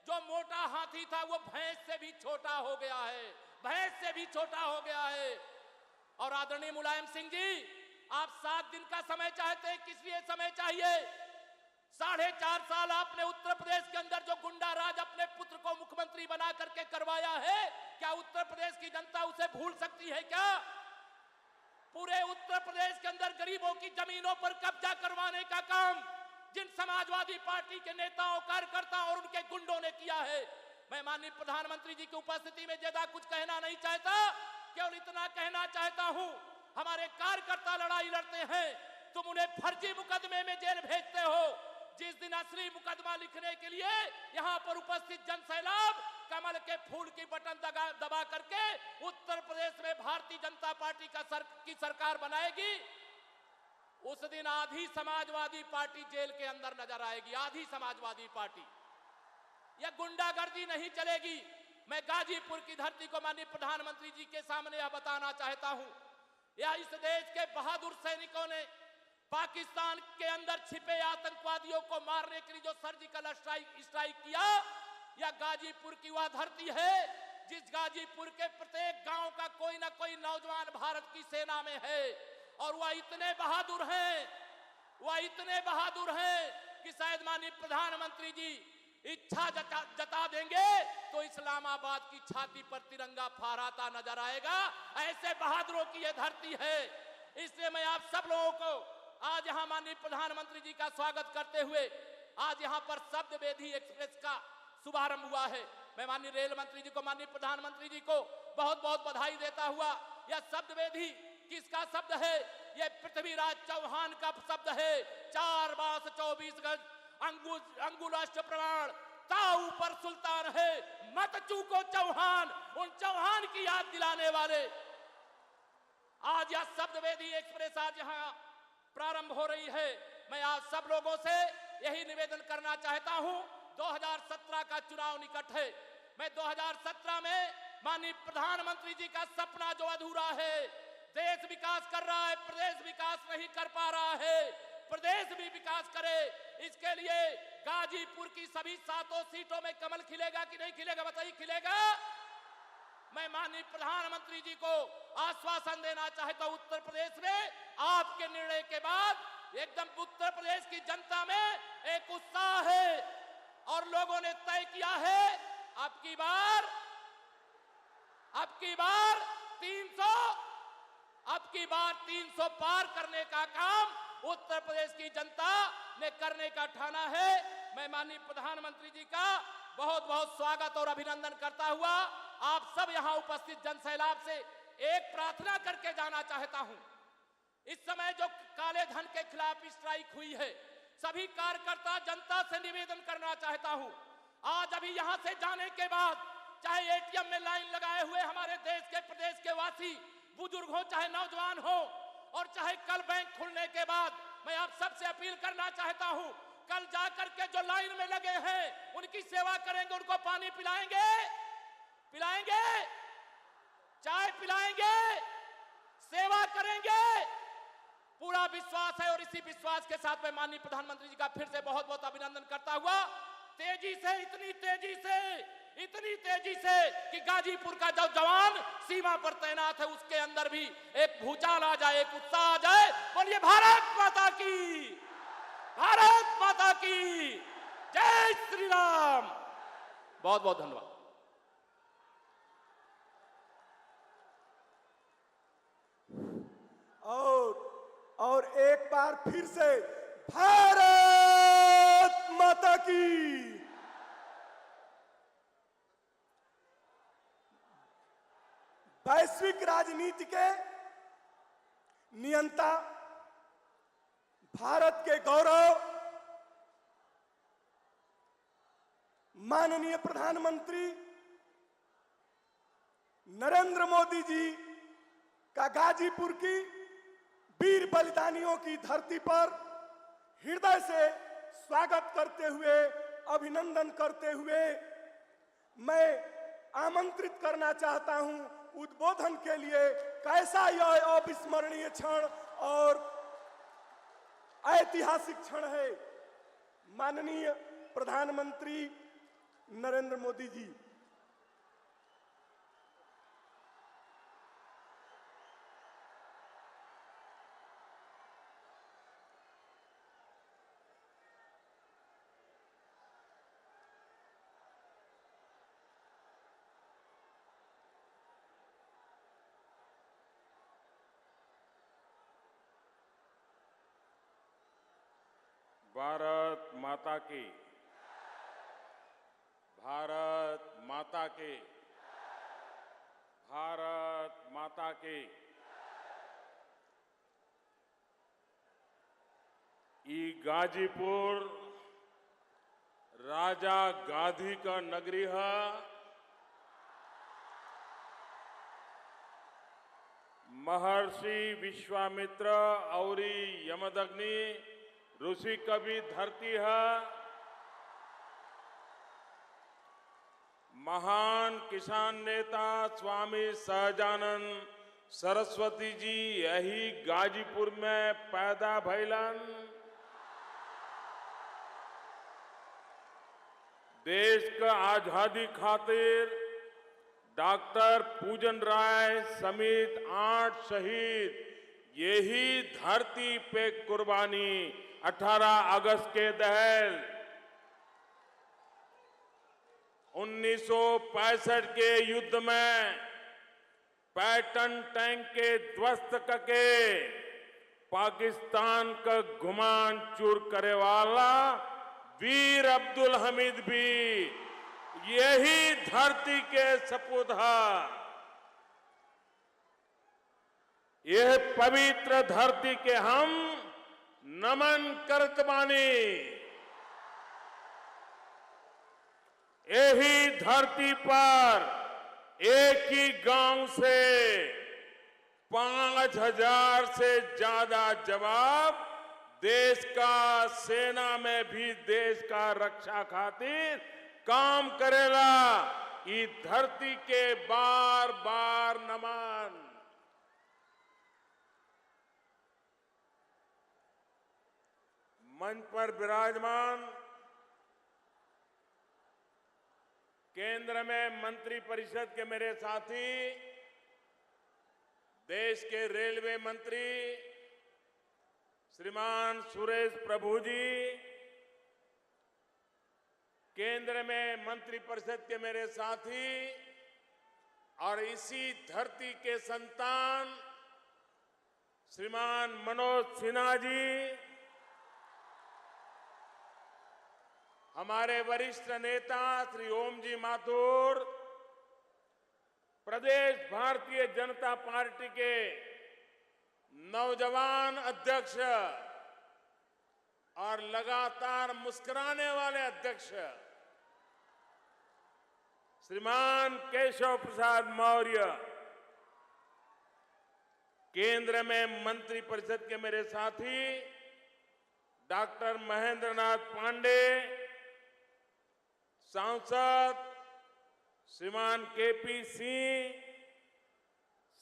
जो मोटा हाथी था वो भैंस से भी छोटा हो गया है। और आदरणीय मुलायम सिंह जी, आप 7 दिन का समय चाहते हैं, किस लिए समय चाहिए? 4.5 साल आपने उत्तर प्रदेश के अंदर जो गुंडा राज अपने पुत्र को मुख्यमंत्री बना करके करवाया है, क्या उत्तर प्रदेश की जनता उसे भूल सकती है क्या? पूरे उत्तर प्रदेश के अंदर गरीबों की जमीनों पर कब्जा करवाने का काम जिन समाजवादी पार्टी के नेताओं, कार्यकर्ताओं और उनके गुंडों ने किया है, मैं माननीय प्रधानमंत्री जी की उपस्थिति में ज्यादा कुछ कहना नहीं चाहता, केवल इतना कहना चाहता हूं, हमारे कार्यकर्ता लड़ाई लड़ते हैं, तुम उन्हें फर्जी मुकदमे में जेल भेजते हो। जिस दिन असली मुकदमा लिखने के लिए यहां पर उपस्थित जनसैलाब कमल के फूल की बटन दबा करके उत्तर प्रदेश में भारतीय जनता पार्टी की सरकार बनाएगी, उस दिन आधी समाजवादी पार्टी जेल के अंदर नजर आएगी। आधी समाजवादी पार्टी, यह गुंडागर्दी नहीं चलेगी। मैं गाजीपुर की धरती को माननीय प्रधानमंत्री जी के सामने यह बताना चाहता हूं, यह इस देश के बहादुर सैनिकों ने पाकिस्तान के अंदर छिपे आतंकवादियों को मारने के लिए जो सर्जिकल स्ट्राइक किया, यह गाजीपुर की वह धरती है जिस गाजीपुर के प्रत्येक गांव का कोई ना कोई नौजवान भारत की सेना में है, और वह इतने बहादुर हैं, वह इतने बहादुर हैं कि शायद माननीय प्रधानमंत्री जी इच्छा जता देंगे तो इस्लामाबाद की छाती पर तिरंगा फहराता नजर आएगा। ऐसे बहादुरों की यह धरती है। इसलिए मैं आप सब लोगों को आज यहां माननीय प्रधानमंत्री जी का स्वागत करते हुए आज यहां पर शब्द वेदी एक्सप्रेस का शुभारंभ हुआ है। मैं माननीय रेल मंत्री जी को, माननीय प्रधानमंत्री जी को बहुत बहुत बधाई देता हुआ, यह शब्द वेदी किसका शब्द है? यह पृथ्वीराज चौहान का शब्द है। 4 बास 24 गज अंगुलाष्ट प्रमाण, ताऊ पर सुल्तान है, मत चूको चौहान। उन चौहान की याद दिलाने वाले आज यह शब्द वेदी एक्सप्रेस आज यहां प्रारंभ हो रही है। मैं आप सब लोगों से यही निवेदन करना चाहता हूं, 2017 का चुनाव निकट है। मैं 2017 में माननीय प्रधानमंत्री जी का सपना जो अधूरा है, देश विकास कर रहा है, प्रदेश विकास नहीं कर पा रहा है, प्रदेश भी विकास करे, इसके लिए गाजीपुर की सभी 7 सीटों में कमल खिलेगा कि नहीं खिलेगा? बताइए, खिलेगा? मैं माननीय प्रधानमंत्री जी को आश्वासन देना चाहता हूं, उत्तर प्रदेश में आपके निर्णय के बाद एकदम उत्तर प्रदेश की जनता में एक उत्साह है और लोगों ने तय किया है अब की बार 300 पार करने का काम उत्तर प्रदेश की जनता ने करने का ठाना है। मैं माननीय प्रधानमंत्री जी का बहुत बहुत स्वागत और अभिनंदन करता हुआ आप सब यहां उपस्थित जनसैलाब से एक प्रार्थना करके जाना चाहता हूं। इस समय जो काले धन के खिलाफ स्ट्राइक हुई है, सभी कार्यकर्ता जनता से निवेदन करना चाहता हूं, आज अभी यहां से जाने के बाद चाहे एटीएम में लाइन लगाए हुए हमारे देश के प्रदेश के वासी बुजुर्ग हो, चाहे नौजवान हो, और चाहे कल बैंक खुलने के बाद मैं आप सबसे अपील करना चाहता हूं, कल जाकर के जो लाइन में लगे हैं उनकी सेवा करेंगे, उनको पानी पिलाएंगे, चाय पिलाएंगे, सेवा करेंगे, पूरा विश्वास है। और इसी विश्वास के साथ मैं माननीय प्रधानमंत्री जी का फिर से बहुत बहुत अभिनंदन करता हुआ तेजी से, इतनी तेजी से कि गाजीपुर का जो जवान सीमा पर तैनात है उसके अंदर भी एक भूचाल आ जाए, एक उत्साह आ जाए। बोलिए भारत माता की, भारत माता की जय श्री राम। बहुत बहुत धन्यवाद। और एक बार फिर से भारत माता की। वैश्विक राजनीति के नियंता, भारत के गौरव, माननीय प्रधानमंत्री नरेंद्र मोदी जी का गाजीपुर की वीर बलिदानियों की धरती पर हृदय से स्वागत करते हुए, अभिनंदन करते हुए मैं आमंत्रित करना चाहता हूं उद्बोधन के लिए। कैसा यह अविस्मरणीय क्षण और ऐतिहासिक क्षण है। माननीय प्रधानमंत्री नरेंद्र मोदी जी, भारत माता की, भारत माता की, भारत माता की। ई गाजीपुर राजा गांधी का नगरी है। महर्षि विश्वामित्र और यमदग्नि ऋषि का भी धरती है। महान किसान नेता स्वामी सहजानंद सरस्वती जी यही गाजीपुर में पैदा भइलन। देश का आजादी खातिर डॉक्टर पूजन राय समेत 8 शहीद यही धरती पे कुर्बानी 18 अगस्त के दहल 1965 के युद्ध में पैटर्न टैंक के ध्वस्त करके पाकिस्तान का गुमान चूर करे वाला वीर अब्दुल हमीद भी यही धरती के सपूत है। यह पवित्र धरती के हम नमन करत बानी। यही धरती पर एक ही गांव से 5000 से ज्यादा जवाब देश का सेना में भी देश का रक्षा खातिर काम करेला। इस धरती के बार बार नमन। मंच पर विराजमान केंद्र में मंत्री परिषद के मेरे साथी, देश के रेलवे मंत्री श्रीमान सुरेश प्रभु जी, केंद्र में मंत्री परिषद के मेरे साथी और इसी धरती के संतान श्रीमान मनोज सिन्हा जी, हमारे वरिष्ठ नेता श्री ओम जी माथुर, प्रदेश भारतीय जनता पार्टी के नौजवान अध्यक्ष और लगातार मुस्कुराने वाले अध्यक्ष श्रीमान केशव प्रसाद मौर्य, केंद्र में मंत्री परिषद के मेरे साथी डॉक्टर महेंद्र नाथ पांडे, सांसद श्रीमान केपी सिंह,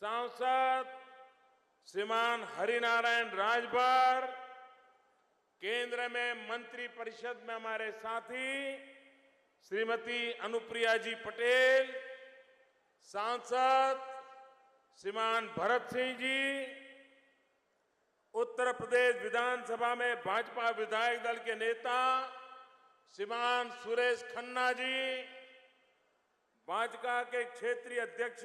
सांसद श्रीमान हरिनारायण राजभर, केंद्र में मंत्री परिषद में हमारे साथी श्रीमती अनुप्रिया जी पटेल, सांसद श्रीमान भरत सिंह जी, उत्तर प्रदेश विधानसभा में भाजपा विधायक दल के नेता श्रीमान सुरेश खन्ना जी, भाजपा के क्षेत्रीय अध्यक्ष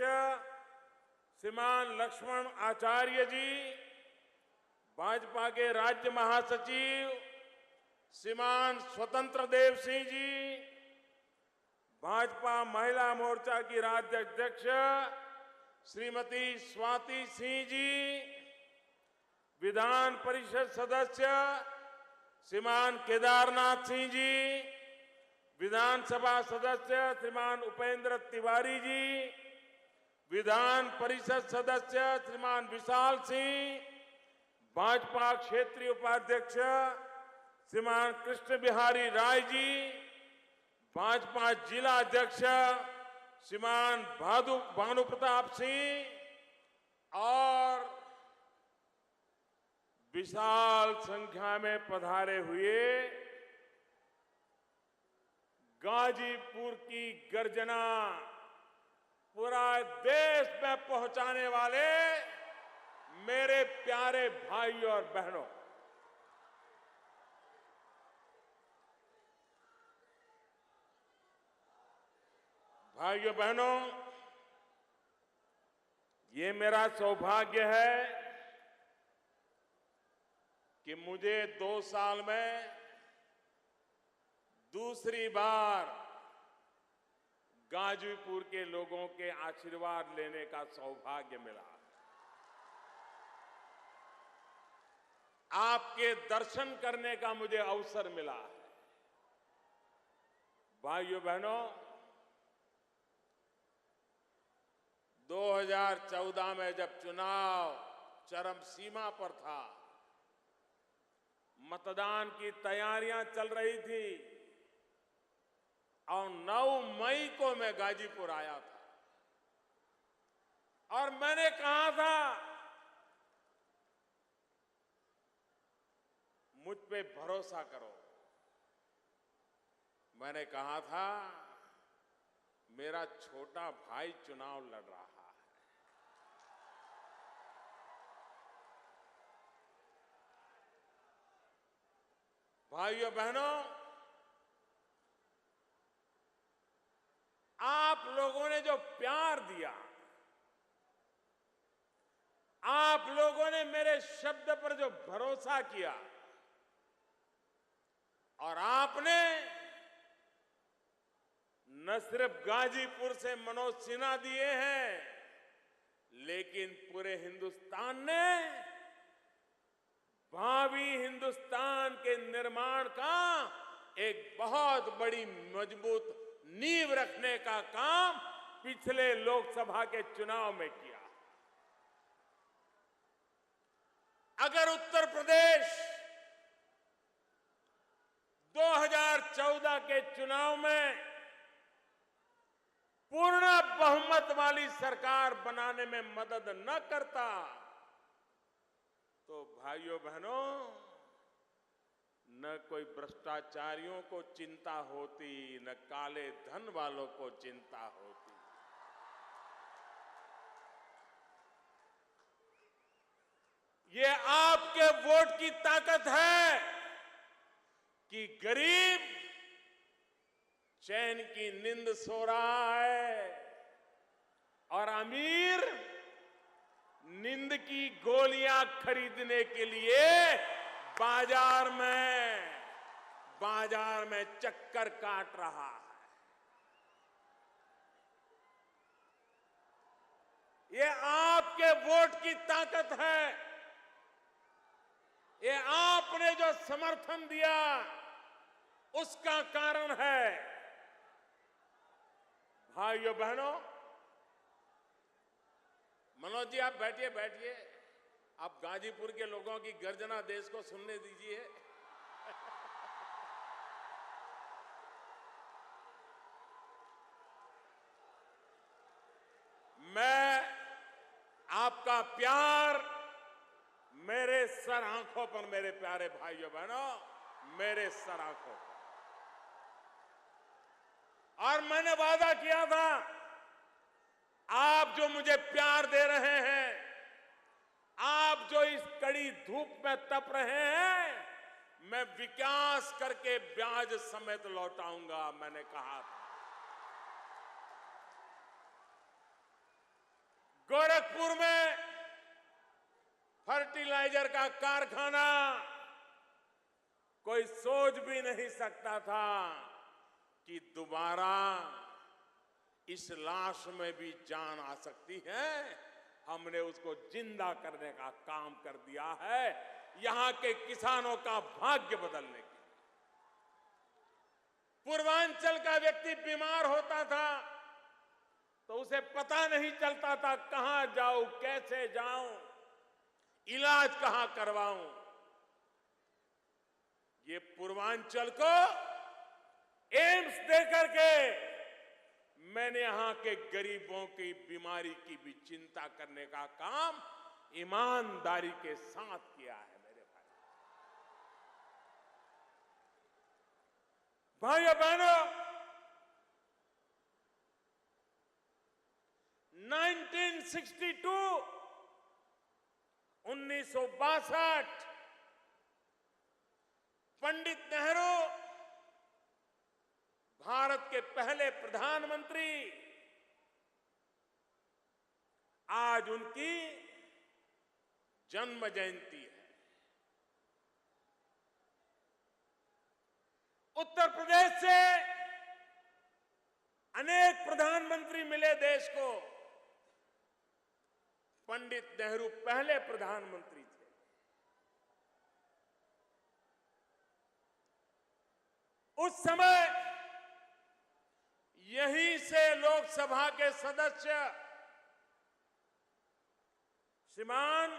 श्रीमान लक्ष्मण आचार्य जी, भाजपा के राज्य महासचिव श्रीमान स्वतंत्र देव सिंह जी, भाजपा महिला मोर्चा की राज्य अध्यक्ष श्रीमती स्वाति सिंह जी, विधान परिषद सदस्य श्रीमान केदारनाथ सिंह जी, विधानसभा सदस्य श्रीमान उपेंद्र तिवारी जी, विधान परिषद सदस्य श्रीमान विशाल सिंह, भाजपा क्षेत्रीय उपाध्यक्ष श्रीमान कृष्ण बिहारी राय जी, भाजपा जिला अध्यक्ष श्रीमान भानु प्रताप सिंह और विशाल संख्या में पधारे हुए गाजीपुर की गर्जना पूरा देश में पहुंचाने वाले मेरे प्यारे भाई और बहनों, भाइयों बहनों, ये मेरा सौभाग्य है कि मुझे 2 साल में दूसरी बार गाजीपुर के लोगों के आशीर्वाद लेने का सौभाग्य मिला। आपके दर्शन करने का मुझे अवसर मिला है। भाइयों बहनों, 2014 में जब चुनाव चरम सीमा पर था, मतदान की तैयारियां चल रही थी और 9 मई को मैं गाजीपुर आया था और मैंने कहा था मुझ पे भरोसा करो। मैंने कहा था मेरा छोटा भाई चुनाव लड़ रहा है। भाइयों बहनों, आप लोगों ने जो प्यार दिया, आप लोगों ने मेरे शब्द पर जो भरोसा किया और आपने न सिर्फ गाजीपुर से मनोज सिन्हा दिए हैं, लेकिन पूरे हिंदुस्तान ने भावी हिंदुस्तान के निर्माण का एक बहुत बड़ी मजबूत नींव रखने का काम पिछले लोकसभा के चुनाव में किया। अगर उत्तर प्रदेश 2014 के चुनाव में पूर्ण बहुमत वाली सरकार बनाने में मदद न करता तो भाइयों बहनों, न कोई भ्रष्टाचारियों को चिंता होती, न काले धन वालों को चिंता होती। ये आपके वोट की ताकत है कि गरीब चैन की नींद सो रहा है और अमीर नींद की गोलियां खरीदने के लिए बाजार में चक्कर काट रहा है। ये आपके वोट की ताकत है। ये आपने जो समर्थन दिया उसका कारण है। भाइयों बहनों, मनोज जी आप बैठिए। आप गाजीपुर के लोगों की गर्जना देश को सुनने दीजिए। मैं आपका प्यार मेरे सर आंखों पर, मेरे प्यारे भाइयों बहनों, मेरे सर आंखों पर। और मैंने वादा किया था, आप जो मुझे प्यार दे रहे हैं, आप जो इस कड़ी धूप में तप रहे हैं, मैं विकास करके ब्याज समेत लौटाऊंगा, मैंने कहा था। गोरखपुर में फर्टिलाइजर का कारखाना कोई सोच भी नहीं सकता था कि दोबारा इस लाश में भी जान आ सकती है। हमने उसको जिंदा करने का काम कर दिया है, यहां के किसानों का भाग्य बदलने के लिए। पूर्वांचल का व्यक्ति बीमार होता था तो उसे पता नहीं चलता था कहां जाऊं, कैसे जाऊं, इलाज कहां करवाऊं। ये पूर्वांचल को एम्स देकर के मैंने यहां के गरीबों की बीमारी की भी चिंता करने का काम ईमानदारी के साथ किया है मेरे भाइयों बहनों। 1962 पंडित नेहरू भारत के पहले प्रधानमंत्री, आज उनकी जन्म जयंती है। उत्तर प्रदेश प्रदेश से अनेक प्रधानमंत्री मिले देश को। पंडित नेहरू पहले प्रधानमंत्री थे। उस समय यहीं से लोकसभा के सदस्य श्रीमान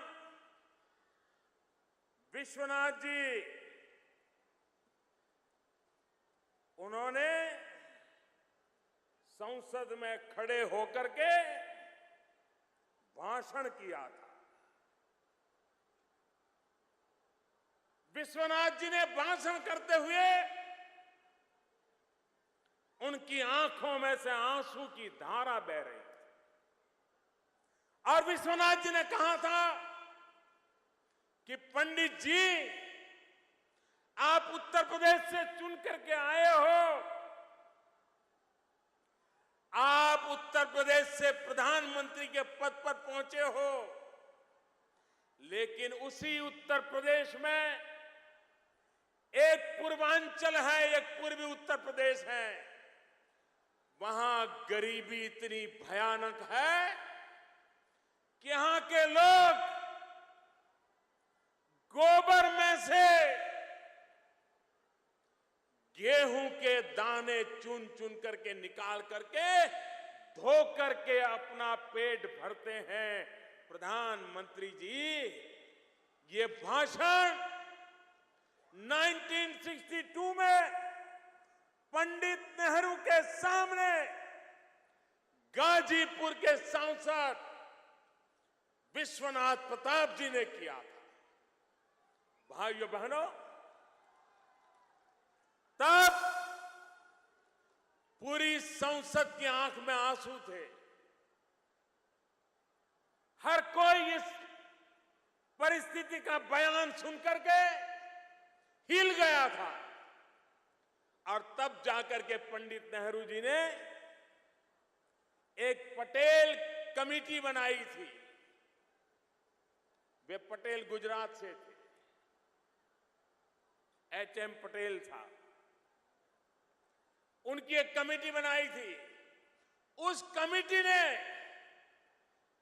विश्वनाथ जी, उन्होंने संसद में खड़े होकर के भाषण किया था। विश्वनाथ जी ने भाषण करते हुए उनकी आंखों में से आंसू की धारा बह रही थी और विश्वनाथ जी ने कहा था कि पंडित जी, आप उत्तर प्रदेश से चुन करके आए हो, आप उत्तर प्रदेश से प्रधानमंत्री के पद पर पहुंचे हो, लेकिन उसी उत्तर प्रदेश में एक पूर्वांचल है, एक पूर्वी उत्तर प्रदेश है, वहां गरीबी इतनी भयानक है कि यहां के लोग गोबर में से गेहूं के दाने चुन चुन करके निकाल करके धो करके अपना पेट भरते हैं। प्रधानमंत्री जी, ये भाषण 1962 में पंडित नेहरू के सामने गाजीपुर के सांसद विश्वनाथ प्रताप जी ने किया था। भाइयों बहनों, तब पूरी संसद की आंख में आंसू थे। हर कोई इस परिस्थिति का बयान सुनकर के हिल गया था और तब जाकर के पंडित नेहरू जी ने एक पटेल कमेटी बनाई थी। वे पटेल गुजरात से थे, एच.एम. पटेल था, उनकी एक कमेटी बनाई थी। उस कमेटी ने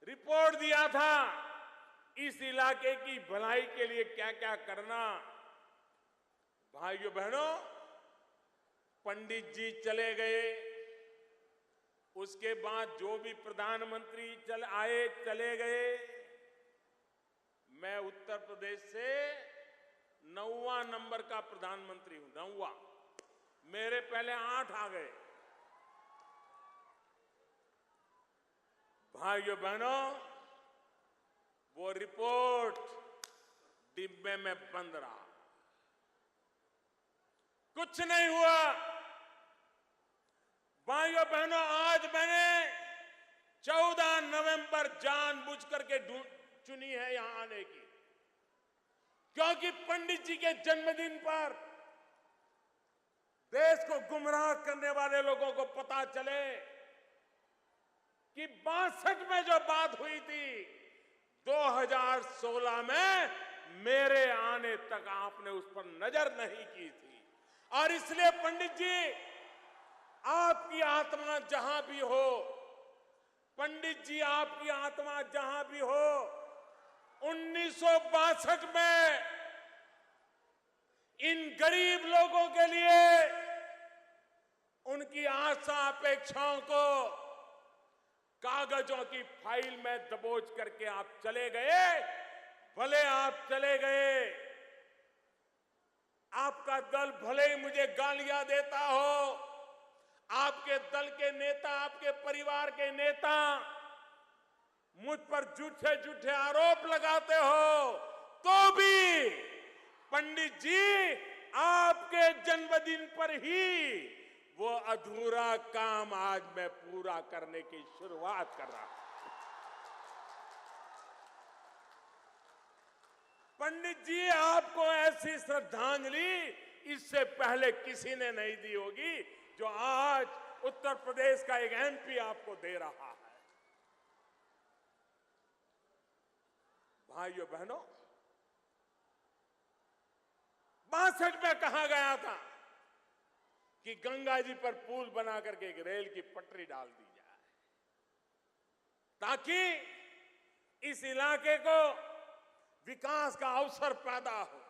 रिपोर्ट दिया था इस इलाके की भलाई के लिए क्या क्या करना। भाइयों बहनों, पंडित जी चले गए, उसके बाद जो भी प्रधानमंत्री चले गए। मैं उत्तर प्रदेश से 9वां नंबर का प्रधानमंत्री हूं, 9वां। मेरे पहले 8 आ गए। भाइयों बहनों, वो रिपोर्ट डिब्बे में बंद रहा, कुछ नहीं हुआ। भाइयों बहनों, आज मैंने 14 नवंबर जानबूझ करके चुनी है यहां आने की, क्योंकि पंडित जी के जन्मदिन पर देश को गुमराह करने वाले लोगों को पता चले कि 62 में जो बात हुई थी 2016 में मेरे आने तक आपने उस पर नजर नहीं की थी। और इसलिए पंडित जी, आपकी आत्मा जहां भी हो, पंडित जी आपकी आत्मा जहां भी हो, 1962 में इन गरीब लोगों के लिए उनकी आशा अपेक्षाओं को कागजों की फाइल में दबोच करके आप चले गए। भले आप चले गए, आपका दल भले ही मुझे गालियां देता हो, आपके दल के नेता, आपके परिवार के नेता मुझ पर झूठे झूठे आरोप लगाते हो, तो भी पंडित जी आपके जन्मदिन पर ही वो अधूरा काम आज मैं पूरा करने की शुरुआत कर रहा हूं। पंडित जी, आपको ऐसी श्रद्धांजलि इससे पहले किसी ने नहीं दी होगी जो आज उत्तर प्रदेश का एक एमपी आपको दे रहा है। भाइयों बहनों, 62 में कहा गया था कि गंगा जी पर पुल बना करके एक रेल की पटरी डाल दी जाए, ताकि इस इलाके को विकास का अवसर पैदा हो।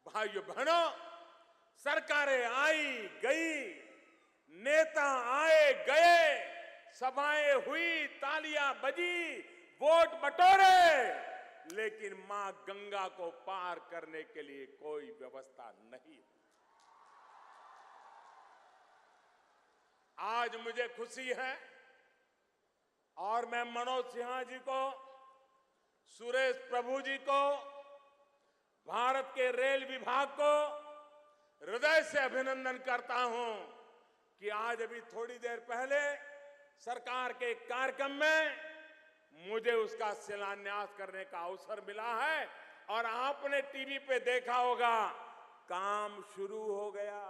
भाइयों बहनों, सरकारें आई गई, नेता आए गए, सभाएं हुई, तालियां बजी, वोट बटोरे, लेकिन मां गंगा को पार करने के लिए कोई व्यवस्था नहीं। आज मुझे खुशी है और मैं मनोज सिन्हा जी को, सुरेश प्रभु जी को, भारत के रेल विभाग को हृदय से अभिनंदन करता हूं कि आज अभी थोड़ी देर पहले सरकार के कार्यक्रम में मुझे उसका शिलान्यास करने का अवसर मिला है। और आपने टीवी पे देखा होगा, काम शुरू हो गया।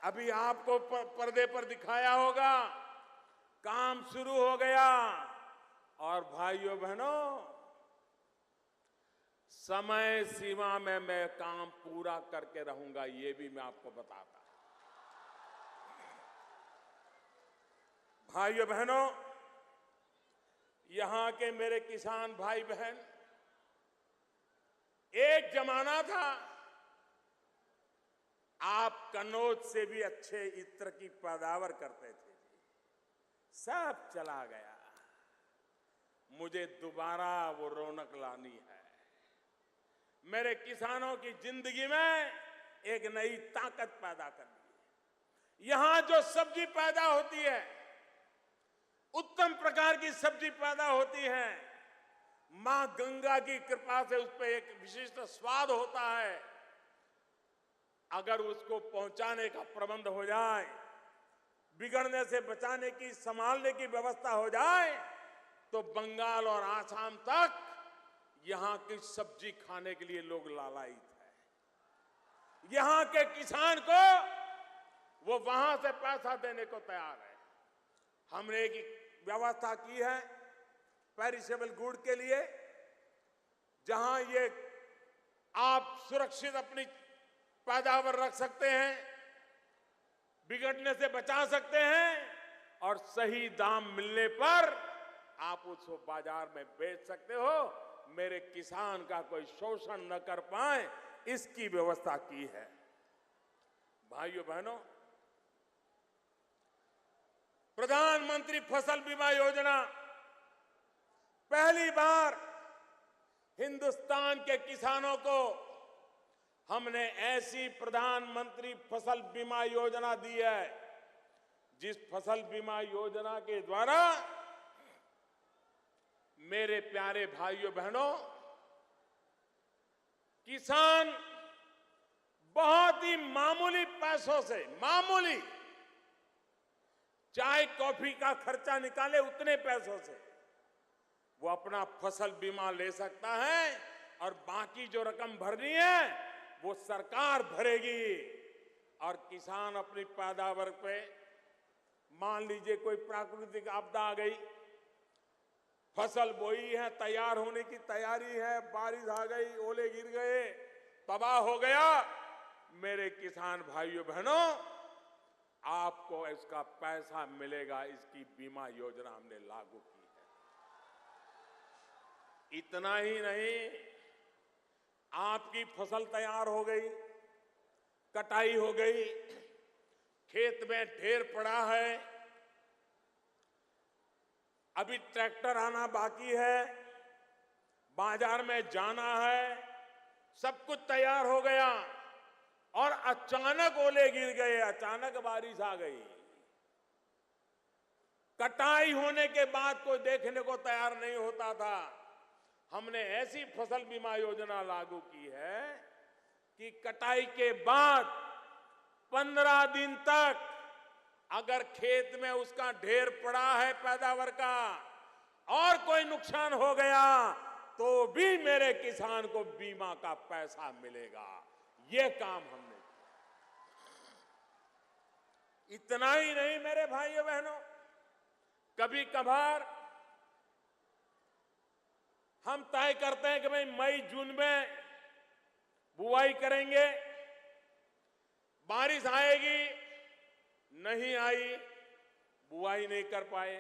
अभी आपको पर्दे पर दिखाया होगा, काम शुरू हो गया। और भाइयों बहनों, समय सीमा में मैं काम पूरा करके रहूंगा, ये भी मैं आपको बताता। भाइयों बहनों, यहां के मेरे किसान भाई बहन, एक जमाना था आप कन्नौज से भी अच्छे इत्र की पैदावार करते थे, सब चला गया। मुझे दोबारा वो रौनक लानी है। मेरे किसानों की जिंदगी में एक नई ताकत पैदा करनी है। यहां जो सब्जी पैदा होती है, उत्तम प्रकार की सब्जी पैदा होती है, मां गंगा की कृपा से उस पर एक विशिष्ट स्वाद होता है। अगर उसको पहुंचाने का प्रबंध हो जाए, बिगड़ने से बचाने की, संभालने की व्यवस्था हो जाए, तो बंगाल और आसाम तक यहां की सब्जी खाने के लिए लोग लालायित है। यहां के किसान को वो वहां से पैसा देने को तैयार है। हमने एक व्यवस्था की है पेरिशेबल गुड के लिए, जहां ये आप सुरक्षित अपनी पैदावार रख सकते हैं, बिगड़ने से बचा सकते हैं, और सही दाम मिलने पर आप उसको बाजार में बेच सकते हो। मेरे किसान का कोई शोषण न कर पाए, इसकी व्यवस्था की है। भाइयों बहनों, प्रधानमंत्री फसल बीमा योजना पहली बार हिंदुस्तान के किसानों को हमने ऐसी प्रधानमंत्री फसल बीमा योजना दी है, जिस फसल बीमा योजना के द्वारा मेरे प्यारे भाइयों बहनों, किसान बहुत ही मामूली पैसों से, मामूली चाय कॉफी का खर्चा निकाले उतने पैसों से वो अपना फसल बीमा ले सकता है, और बाकी जो रकम भरनी है वो सरकार भरेगी। और किसान अपनी पैदावार पे, मान लीजिए कोई प्राकृतिक आपदा आ गई, फसल बोई है, तैयार होने की तैयारी है, बारिश आ गई, ओले गिर गए, तबाह हो गया, मेरे किसान भाइयों बहनों, आपको इसका पैसा मिलेगा। इसकी बीमा योजना हमने लागू की है। इतना ही नहीं, आपकी फसल तैयार हो गई, कटाई हो गई, खेत में ढेर पड़ा है, अभी ट्रैक्टर आना बाकी है, बाजार में जाना है, सब कुछ तैयार हो गया, और अचानक ओले गिर गए, अचानक बारिश आ गई। कटाई होने के बाद कोई देखने को तैयार नहीं होता था। हमने ऐसी फसल बीमा योजना लागू की है कि कटाई के बाद 15 दिन तक अगर खेत में उसका ढेर पड़ा है पैदावार का, और कोई नुकसान हो गया, तो भी मेरे किसान को बीमा का पैसा मिलेगा। ये काम हमने किया। इतना ही नहीं मेरे भाइयों बहनों, कभी कभार हम तय करते हैं कि भाई मई जून में बुआई करेंगे, बारिश आएगी, नहीं आई, बुआई नहीं कर पाए।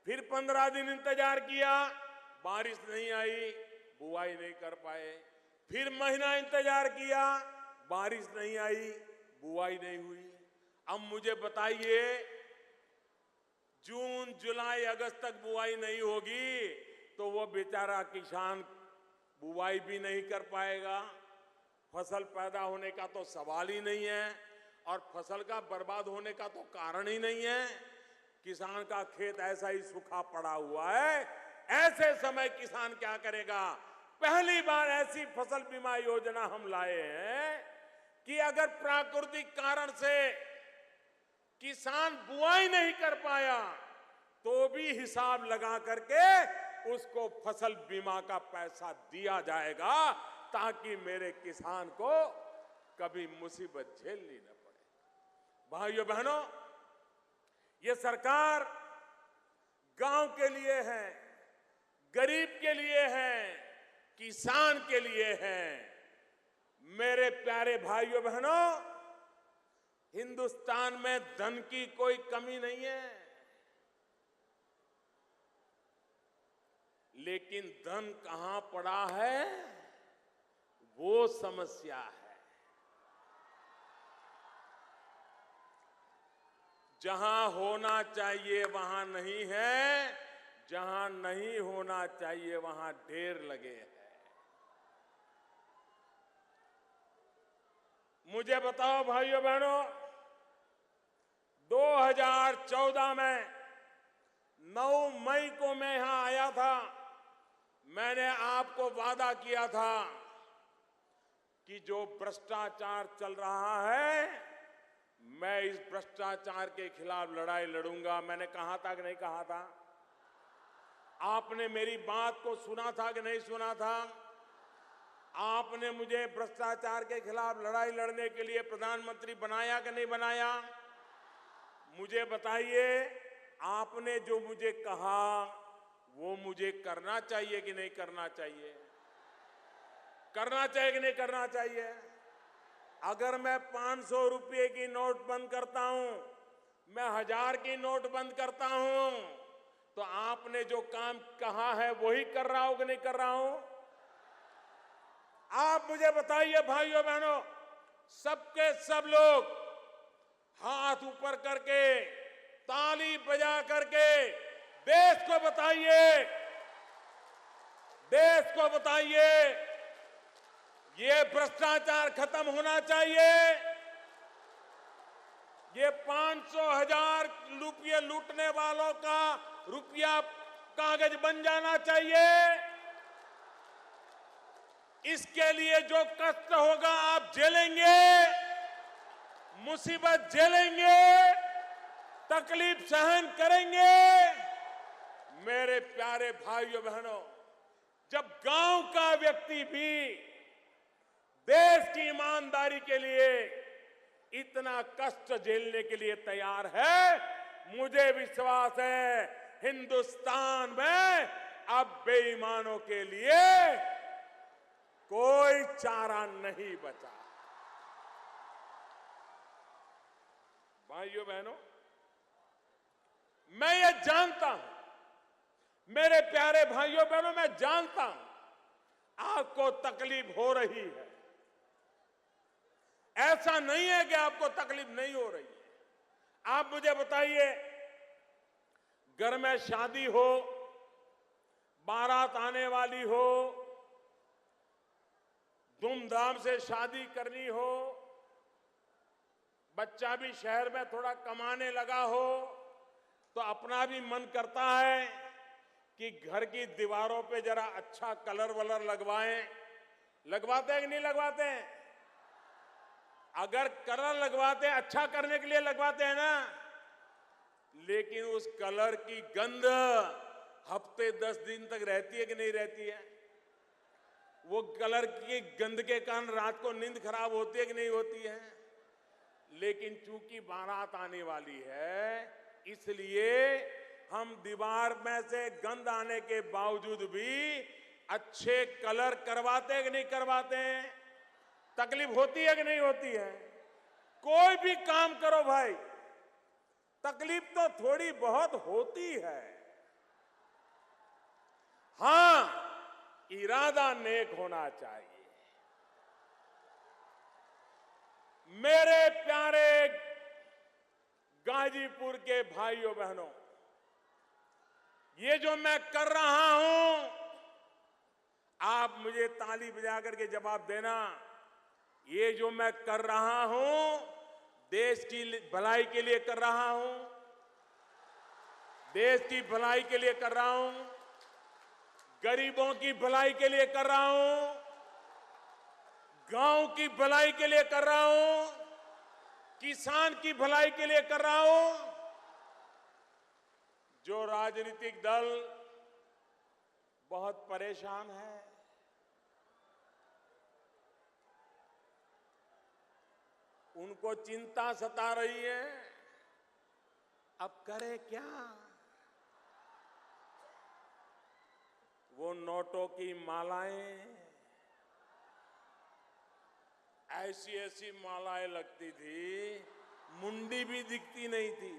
फिर 15 दिन इंतजार किया, बारिश नहीं आई, बुआई नहीं कर पाए। फिर महीना इंतजार किया, बारिश नहीं आई, बुआई नहीं हुई। अब मुझे बताइए, जून, जुलाई, अगस्त तक बुआई नहीं होगी तो वो बेचारा किसान बुआई भी नहीं कर पाएगा। फसल पैदा होने का तो सवाल ही नहीं है और फसल का बर्बाद होने का तो कारण ही नहीं है। किसान का खेत ऐसा ही सूखा पड़ा हुआ है। ऐसे समय किसान क्या करेगा? पहली बार ऐसी फसल बीमा योजना हम लाए हैं कि अगर प्राकृतिक कारण से किसान बुआई नहीं कर पाया तो भी हिसाब लगा करके उसको फसल बीमा का पैसा दिया जाएगा, ताकि मेरे किसान को कभी मुसीबत झेलनी न पड़े। भाइयों बहनों, ये सरकार गांव के लिए है, गरीब के लिए है, किसान के लिए है। मेरे प्यारे भाइयों बहनों, हिंदुस्तान में धन की कोई कमी नहीं है, लेकिन धन कहां पड़ा है वो समस्या है। जहां होना चाहिए वहां नहीं है, जहां नहीं होना चाहिए वहां ढेर लगे हैं। मुझे बताओ भाइयों बहनों, 2014 में 9 मई को मैं यहां आया था। मैंने आपको वादा किया था कि जो भ्रष्टाचार चल रहा है, मैं इस भ्रष्टाचार के खिलाफ लड़ाई लड़ूंगा। मैंने कहा था कि नहीं कहा था? आपने मेरी बात को सुना था कि नहीं सुना था? आपने मुझे भ्रष्टाचार के खिलाफ लड़ाई लड़ने के लिए प्रधानमंत्री बनाया कि नहीं बनाया? मुझे बताइए, आपने जो मुझे कहा वो मुझे करना चाहिए कि नहीं करना चाहिए? करना चाहिए कि नहीं करना चाहिए? अगर मैं 500 रुपये की नोट बंद करता हूं, मैं 1000 की नोट बंद करता हूं, तो आपने जो काम कहा है वही कर रहा हूं कि नहीं कर रहा हूं? आप मुझे बताइए भाइयों बहनों, सबके सब लोग हाथ ऊपर करके, ताली बजा करके देश को बताइए, ये भ्रष्टाचार खत्म होना चाहिए। ये 500,000 रुपये लूटने वालों का रुपया कागज बन जाना चाहिए। इसके लिए जो कष्ट होगा आप झेलेंगे, मुसीबत झेलेंगे, तकलीफ सहन करेंगे। मेरे प्यारे भाइयों बहनों, जब गांव का व्यक्ति भी देश की ईमानदारी के लिए इतना कष्ट झेलने के लिए तैयार है, मुझे विश्वास है हिंदुस्तान में अब बेईमानों के लिए कोई चारा नहीं बचा। भाइयों बहनों, मैं ये जानता हूं, मेरे प्यारे भाइयों बहनों, मैं जानता हूं आपको तकलीफ हो रही है। ऐसा नहीं है कि आपको तकलीफ नहीं हो रही है। आप मुझे बताइए, घर में शादी हो, बारात आने वाली हो, धूमधाम से शादी करनी हो, बच्चा भी शहर में थोड़ा कमाने लगा हो, तो अपना भी मन करता है कि घर की दीवारों पे जरा अच्छा कलर वलर लगवाएं। लगवाते हैं कि नहीं लगवाते हैं? अगर कलर लगवाते हैं, अच्छा करने के लिए लगवाते हैं ना, लेकिन उस कलर की गंध हफ्ते 10 दिन तक रहती है कि नहीं रहती है? वो कलर की गंध के कारण रात को नींद खराब होती है कि नहीं होती है? लेकिन चूंकि बारात आने वाली है, इसलिए हम दीवार में से गंध आने के बावजूद भी अच्छे कलर करवाते हैं कि नहीं करवाते हैं? तकलीफ होती है कि नहीं होती है? कोई भी काम करो भाई, तकलीफ तो थोड़ी बहुत होती है। हां, इरादा नेक होना चाहिए। मेरे प्यारे गाजीपुर के भाइयों बहनों, ये जो मैं कर रहा हूं, आप मुझे ताली बजा करके जवाब देना। ये जो मैं कर रहा हूं, देश की भलाई के लिए कर रहा हूं, देश की भलाई के लिए कर रहा हूं, गरीबों की भलाई के लिए कर रहा हूं, गांव की भलाई के लिए कर रहा हूं, किसान की भलाई के लिए कर रहा हूं। जो राजनीतिक दल बहुत परेशान है, उनको चिंता सता रही है, अब करे क्या? वो नोटों की मालाएं, ऐसी ऐसी मालाएं लगती थी, मुंडी भी दिखती नहीं थी।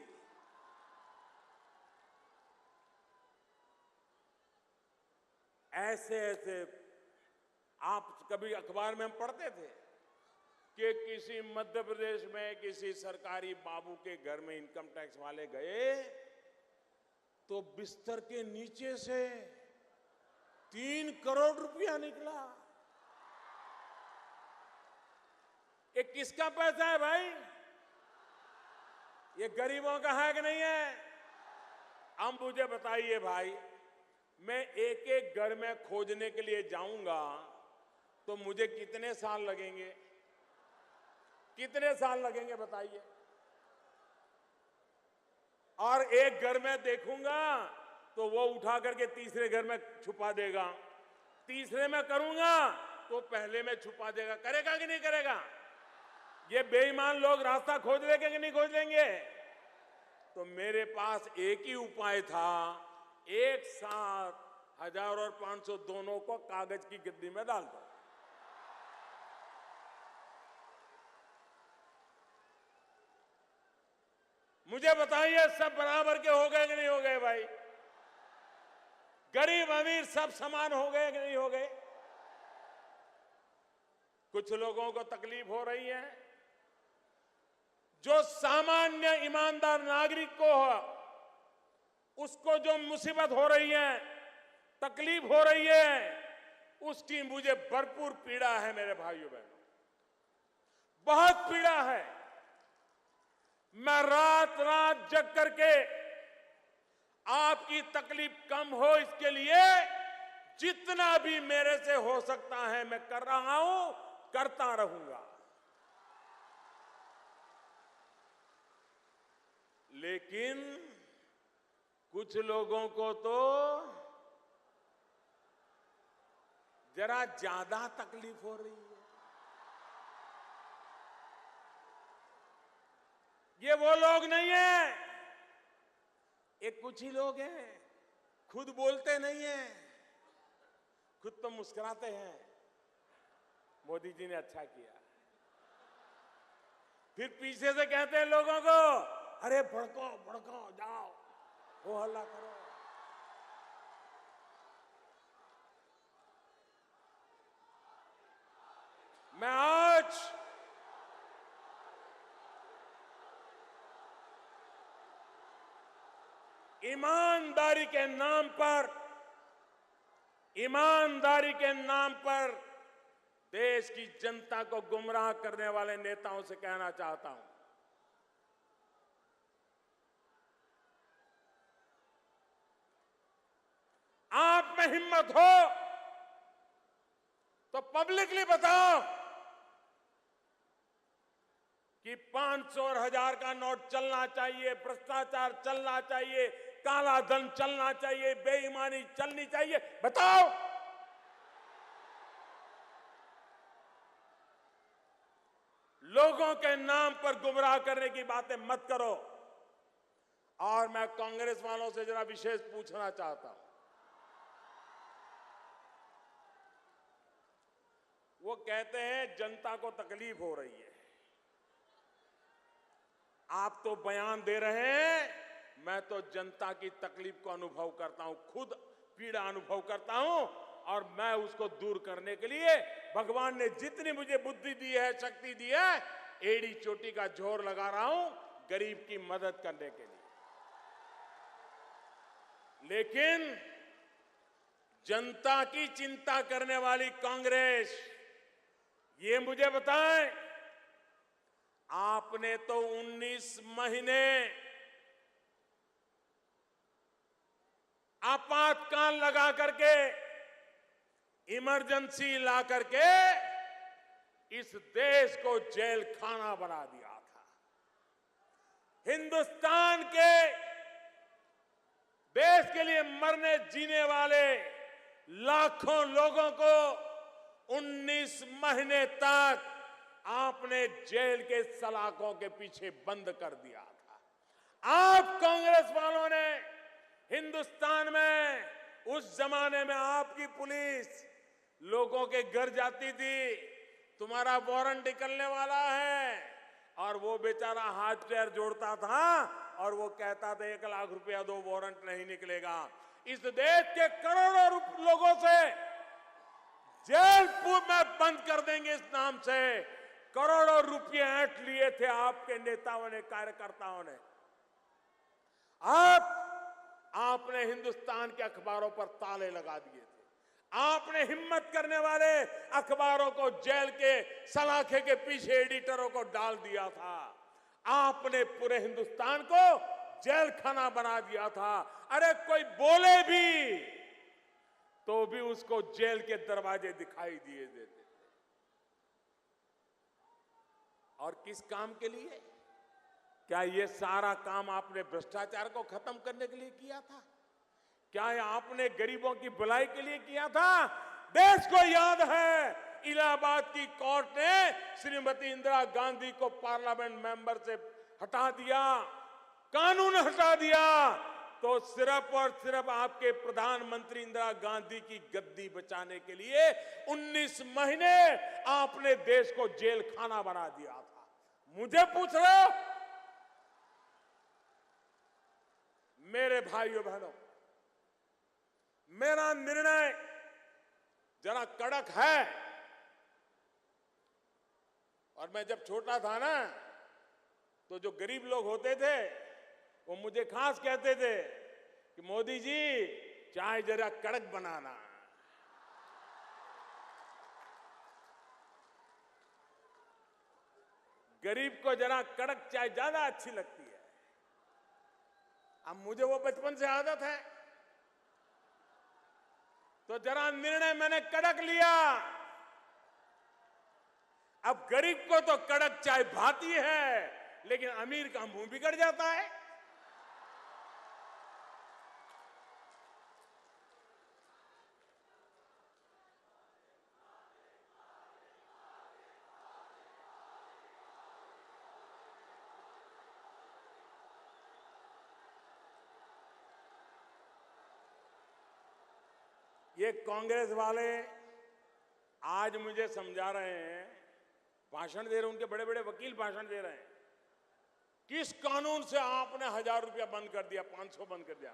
ऐसे ऐसे आप कभी अखबार में हम पढ़ते थे कि किसी मध्य प्रदेश में किसी सरकारी बाबू के घर में इनकम टैक्स वाले गए तो बिस्तर के नीचे से 3 करोड़ रुपया निकला। ये किसका पैसा है भाई? ये गरीबों का है कि नहीं है? अब मुझे बताइए भाई, मैं एक एक घर में खोजने के लिए जाऊंगा तो मुझे कितने साल लगेंगे? कितने साल लगेंगे बताइए? और एक घर में देखूंगा तो वो उठा करके तीसरे घर में छुपा देगा, तीसरे में करूंगा तो पहले में छुपा देगा। करेगा कि नहीं करेगा? ये बेईमान लोग रास्ता खोज लेंगे कि नहीं खोज लेंगे? तो मेरे पास एक ही उपाय था, एक साथ 1000 और 500 दोनों को कागज की गद्दी में डाल दो। मुझे बताइए, सब बराबर के हो गए कि नहीं हो गए भाई? गरीब अमीर सब समान हो गए कि नहीं हो गए? कुछ लोगों को तकलीफ हो रही है, जो सामान्य ईमानदार नागरिक को हो, उसको जो मुसीबत हो रही है, तकलीफ हो रही है, उसकी मुझे भरपूर पीड़ा है मेरे भाइयों बहनों, बहुत पीड़ा है। मैं रात रात जग करके आपकी तकलीफ कम हो इसके लिए जितना भी मेरे से हो सकता है मैं कर रहा हूं, करता रहूंगा। लेकिन कुछ लोगों को तो जरा ज्यादा तकलीफ हो रही है। ये वो लोग नहीं है, ये कुछ ही लोग हैं, खुद बोलते नहीं हैं, खुद तो मुस्कुराते हैं, मोदी जी ने अच्छा किया, फिर पीछे से कहते हैं लोगों को, अरे भड़को भड़को, जाओ हो हल्ला करो। मैं आज ईमानदारी के नाम पर देश की जनता को गुमराह करने वाले नेताओं से कहना चाहता हूं, आप में हिम्मत हो तो पब्लिकली बताओ कि 500 और 1000 का नोट चलना चाहिए, भ्रष्टाचार चलना चाहिए, काला धन चलना चाहिए, बेईमानी चलनी चाहिए, बताओ। लोगों के नाम पर गुमराह करने की बातें मत करो। और मैं कांग्रेस वालों से जरा विशेष पूछना चाहता हूं, वो कहते हैं जनता को तकलीफ हो रही है। आप तो बयान दे रहे हैं, मैं तो जनता की तकलीफ को अनुभव करता हूं, खुद पीड़ा अनुभव करता हूं, और मैं उसको दूर करने के लिए भगवान ने जितनी मुझे बुद्धि दी है, शक्ति दी है, एड़ी चोटी का जोर लगा रहा हूं गरीब की मदद करने के लिए। लेकिन जनता की चिंता करने वाली कांग्रेस, ये मुझे बताएं, आपने तो 19 महीने आपातकाल लगा करके, इमरजेंसी ला करके इस देश को जेल खाना बना दिया था। हिंदुस्तान के देश के लिए मरने जीने वाले लाखों लोगों को 19 महीने तक आपने जेल के सलाखों के पीछे बंद कर दिया था। आप कांग्रेस वालों ने हिंदुस्तान में, उस जमाने में आपकी पुलिस लोगों के घर जाती थी, तुम्हारा वारंट निकलने वाला है, और वो बेचारा हाथ पैर जोड़ता था और वो कहता था 1 लाख रुपया दो, वारंट नहीं निकलेगा। इस देश के करोड़ों लोगों से जेल में बंद कर देंगे इस नाम से करोड़ों रुपये ऐंठ लिए थे आपके नेताओं ने, कार्यकर्ताओं ने। आपने हिंदुस्तान के अखबारों पर ताले लगा दिए थे। आपने हिम्मत करने वाले अखबारों को जेल के सलाखे के पीछे एडिटरों को डाल दिया था। आपने पूरे हिंदुस्तान को जेल खाना बना दिया था। अरे कोई बोले भी तो भी उसको जेल के दरवाजे दिखाई दिए देते थे। और किस काम के लिए? क्या ये सारा काम आपने भ्रष्टाचार को खत्म करने के लिए किया था? क्या ये आपने गरीबों की भलाई के लिए किया था? देश को याद है, इलाहाबाद की कोर्ट ने श्रीमती इंदिरा गांधी को पार्लियामेंट मेंबर से हटा दिया, कानून हटा दिया, तो सिर्फ और सिर्फ आपके प्रधानमंत्री इंदिरा गांधी की गद्दी बचाने के लिए 19 महीने आपने देश को जेल खाना बना दिया था। मुझे पूछ रहे हो? मेरे भाइयों बहनों, मेरा निर्णय जरा कड़क है। और मैं जब छोटा था ना, तो जो गरीब लोग होते थे वो मुझे खास कहते थे कि मोदी जी चाय जरा कड़क बनाना। गरीब को जरा कड़क चाय ज्यादा अच्छी लगती है। अब मुझे वो बचपन से आदत है, तो जरा निर्णय मैंने कड़क लिया। अब गरीब को तो कड़क चाय भाती है, लेकिन अमीर का मुंह बिगड़ जाता है। ये कांग्रेस वाले आज मुझे समझा रहे हैं, भाषण दे रहे हैं, उनके बड़े बड़े वकील भाषण दे रहे हैं, किस कानून से आपने 1000 रुपया बंद कर दिया, 500 बंद कर दिया।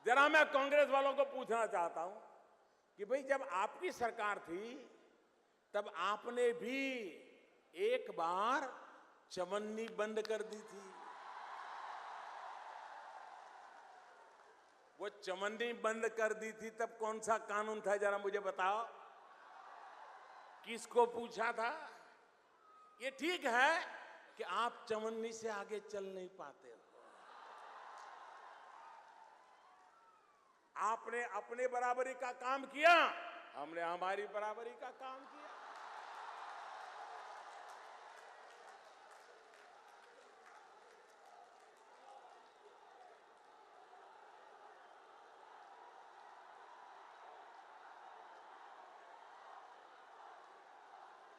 जरा मैं कांग्रेस वालों को पूछना चाहता हूं कि भाई जब आपकी सरकार थी तब आपने भी एक बार चवन्नी बंद कर दी थी। वो चवन्नी बंद कर दी थी तब कौन सा कानून था, जरा मुझे बताओ। किसको पूछा था? ये ठीक है कि आप चवन्नी से आगे चल नहीं पाते हो। आपने अपने बराबरी का काम किया, हमने हमारी बराबरी का काम किया।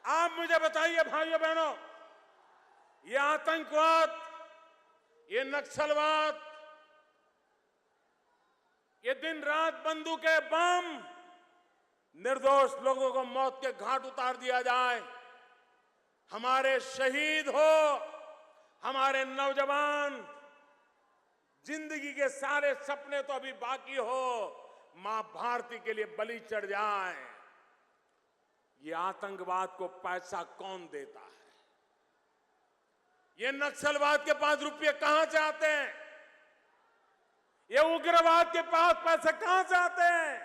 आप मुझे बताइए भाइयों बहनों, ये आतंकवाद, ये नक्सलवाद, ये दिन रात बंदूकें बम निर्दोष लोगों को मौत के घाट उतार दिया जाए, हमारे शहीद हो, हमारे नौजवान जिंदगी के सारे सपने तो अभी बाकी हो, मां भारती के लिए बलि चढ़ जाए। ये आतंकवाद को पैसा कौन देता है? ये नक्सलवाद के पास रुपये कहां से आते हैं? ये उग्रवाद के पास पैसे कहां से आते हैं?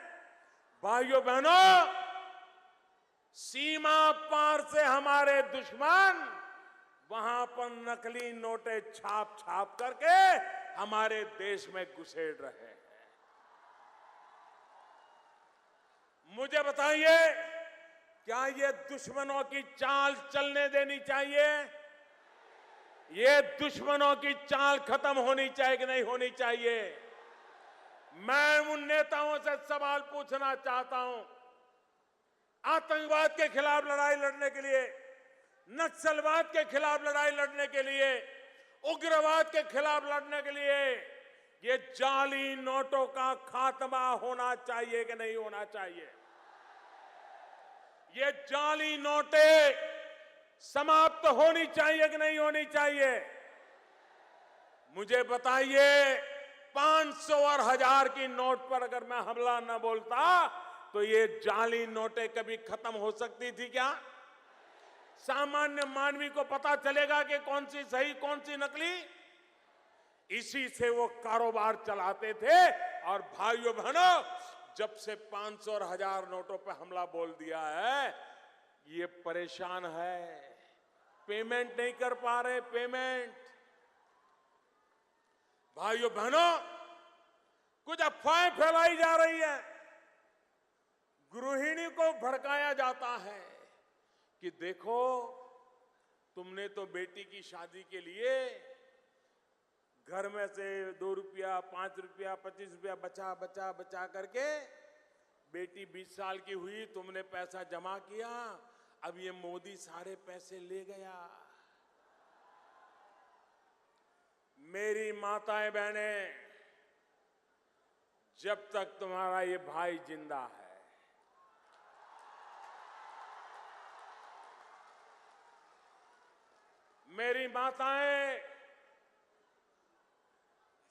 भाइयों बहनों, सीमा पार से हमारे दुश्मन वहां पर नकली नोटे छाप छाप करके हमारे देश में घुसेड़ रहे हैं। मुझे बताइए, क्या ये दुश्मनों की चाल चलने देनी चाहिए? ये दुश्मनों की चाल खत्म होनी चाहिए कि नहीं होनी चाहिए? मैं उन नेताओं से सवाल पूछना चाहता हूं, आतंकवाद के खिलाफ लड़ाई लड़ने के लिए, नक्सलवाद के खिलाफ लड़ाई लड़ने के लिए, उग्रवाद के खिलाफ लड़ने के लिए ये जाली नोटों का खात्मा होना चाहिए कि नहीं होना चाहिए? ये जाली नोटें समाप्त होनी चाहिए कि नहीं होनी चाहिए? मुझे बताइए, 500 और 1000 की नोट पर अगर मैं हमला न बोलता तो ये जाली नोटें कभी खत्म हो सकती थी क्या? सामान्य मानवी को पता चलेगा कि कौन सी सही कौन सी नकली? इसी से वो कारोबार चलाते थे। और भाइयों बहनों, जब से 500 और 1000 नोटों पर हमला बोल दिया है, ये परेशान है, पेमेंट नहीं कर पा रहे, पेमेंट। भाइयों बहनों, कुछ अफवाहें फैलाई जा रही है, गृहिणी को भड़काया जाता है कि देखो, तुमने तो बेटी की शादी के लिए घर में से 2 रुपया, 5 रुपया, 25 रुपया बचा बचा बचा करके बेटी 20 साल की हुई, तुमने पैसा जमा किया, अब ये मोदी सारे पैसे ले गया। मेरी माताएं बहनें, जब तक तुम्हारा ये भाई जिंदा है, मेरी माताएं,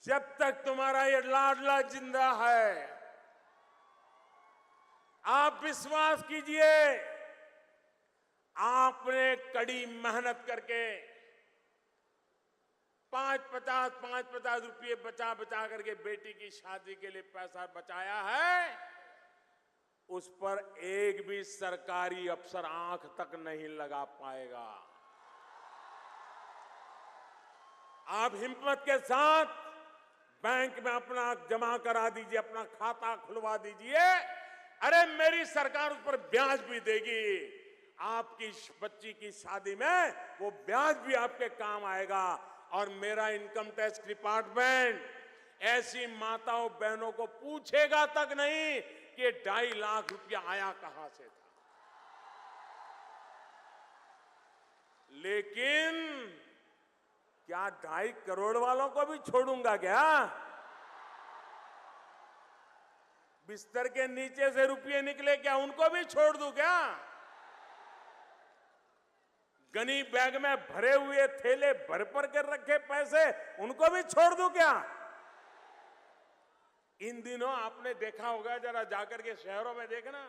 जब तक तुम्हारा ये लाडला जिंदा है, आप विश्वास कीजिए, आपने कड़ी मेहनत करके 5-50 रुपये बचा बचा करके बेटी की शादी के लिए पैसा बचाया है, उस पर एक भी सरकारी अफसर आंख तक नहीं लगा पाएगा। आप हिम्मत के साथ बैंक में अपना जमा करा दीजिए, अपना खाता खुलवा दीजिए। अरे मेरी सरकार उस पर ब्याज भी देगी। आपकी बच्ची की शादी में वो ब्याज भी आपके काम आएगा। और मेरा इनकम टैक्स डिपार्टमेंट ऐसी माताओं बहनों को पूछेगा तक नहीं कि 2.5 लाख रुपया आया कहां से था। लेकिन क्या 2.5 करोड़ वालों को भी छोड़ूंगा क्या? बिस्तर के नीचे से रुपये निकले, क्या उनको भी छोड़ दूं क्या? गनी बैग में भरे हुए थैले भर भर कर रखे पैसे, उनको भी छोड़ दूं क्या? इन दिनों आपने देखा होगा, जरा जाकर के शहरों में देखना,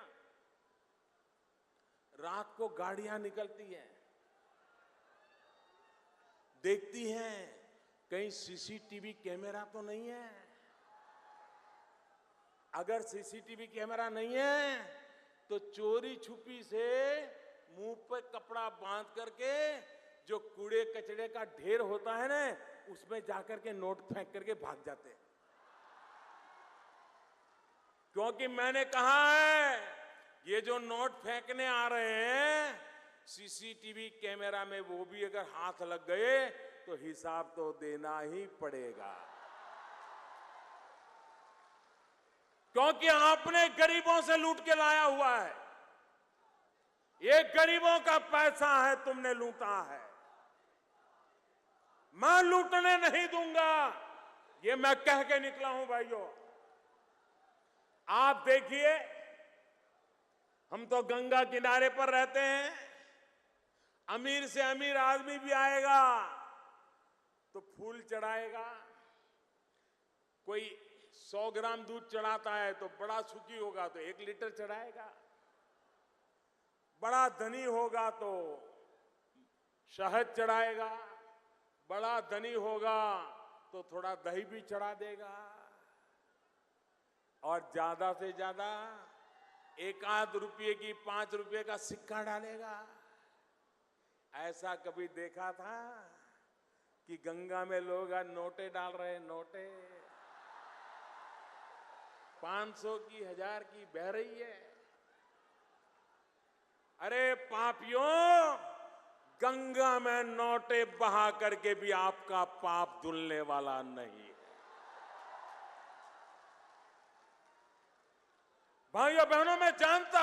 रात को गाड़ियां निकलती हैं, देखती हैं कहीं सीसीटीवी कैमरा तो नहीं है। अगर सीसीटीवी कैमरा नहीं है तो चोरी छुपी से मुंह पे कपड़ा बांध करके जो कूड़े कचड़े का ढेर होता है ना, उसमें जाकर के नोट फेंक करके भाग जाते हैं। क्योंकि मैंने कहा है, ये जो नोट फेंकने आ रहे हैं, सीसीटीवी कैमरा में वो भी अगर हाथ लग गए तो हिसाब तो देना ही पड़ेगा। क्योंकि आपने गरीबों से लूट के लाया हुआ है। ये गरीबों का पैसा है, तुमने लूटा है। मैं लूटने नहीं दूंगा, ये मैं कह के निकला हूं। भाइयों, आप देखिए, हम तो गंगा किनारे पर रहते हैं, अमीर से अमीर आदमी भी आएगा तो फूल चढ़ाएगा, कोई 100 ग्राम दूध चढ़ाता है तो बड़ा सुखी होगा तो 1 लीटर चढ़ाएगा, बड़ा धनी होगा तो शहद चढ़ाएगा, बड़ा धनी होगा तो थोड़ा दही भी चढ़ा देगा, और ज्यादा से ज्यादा 1 रुपये की 5 रुपये का सिक्का डालेगा। ऐसा कभी देखा था कि गंगा में लोग आज नोटे डाल रहे हैं? नोटे 500 की 1000 की बह रही है। अरे पापियों, गंगा में नोटे बहा करके भी आपका पाप धुलने वाला नहीं है। भाइयों बहनों, मैं जानता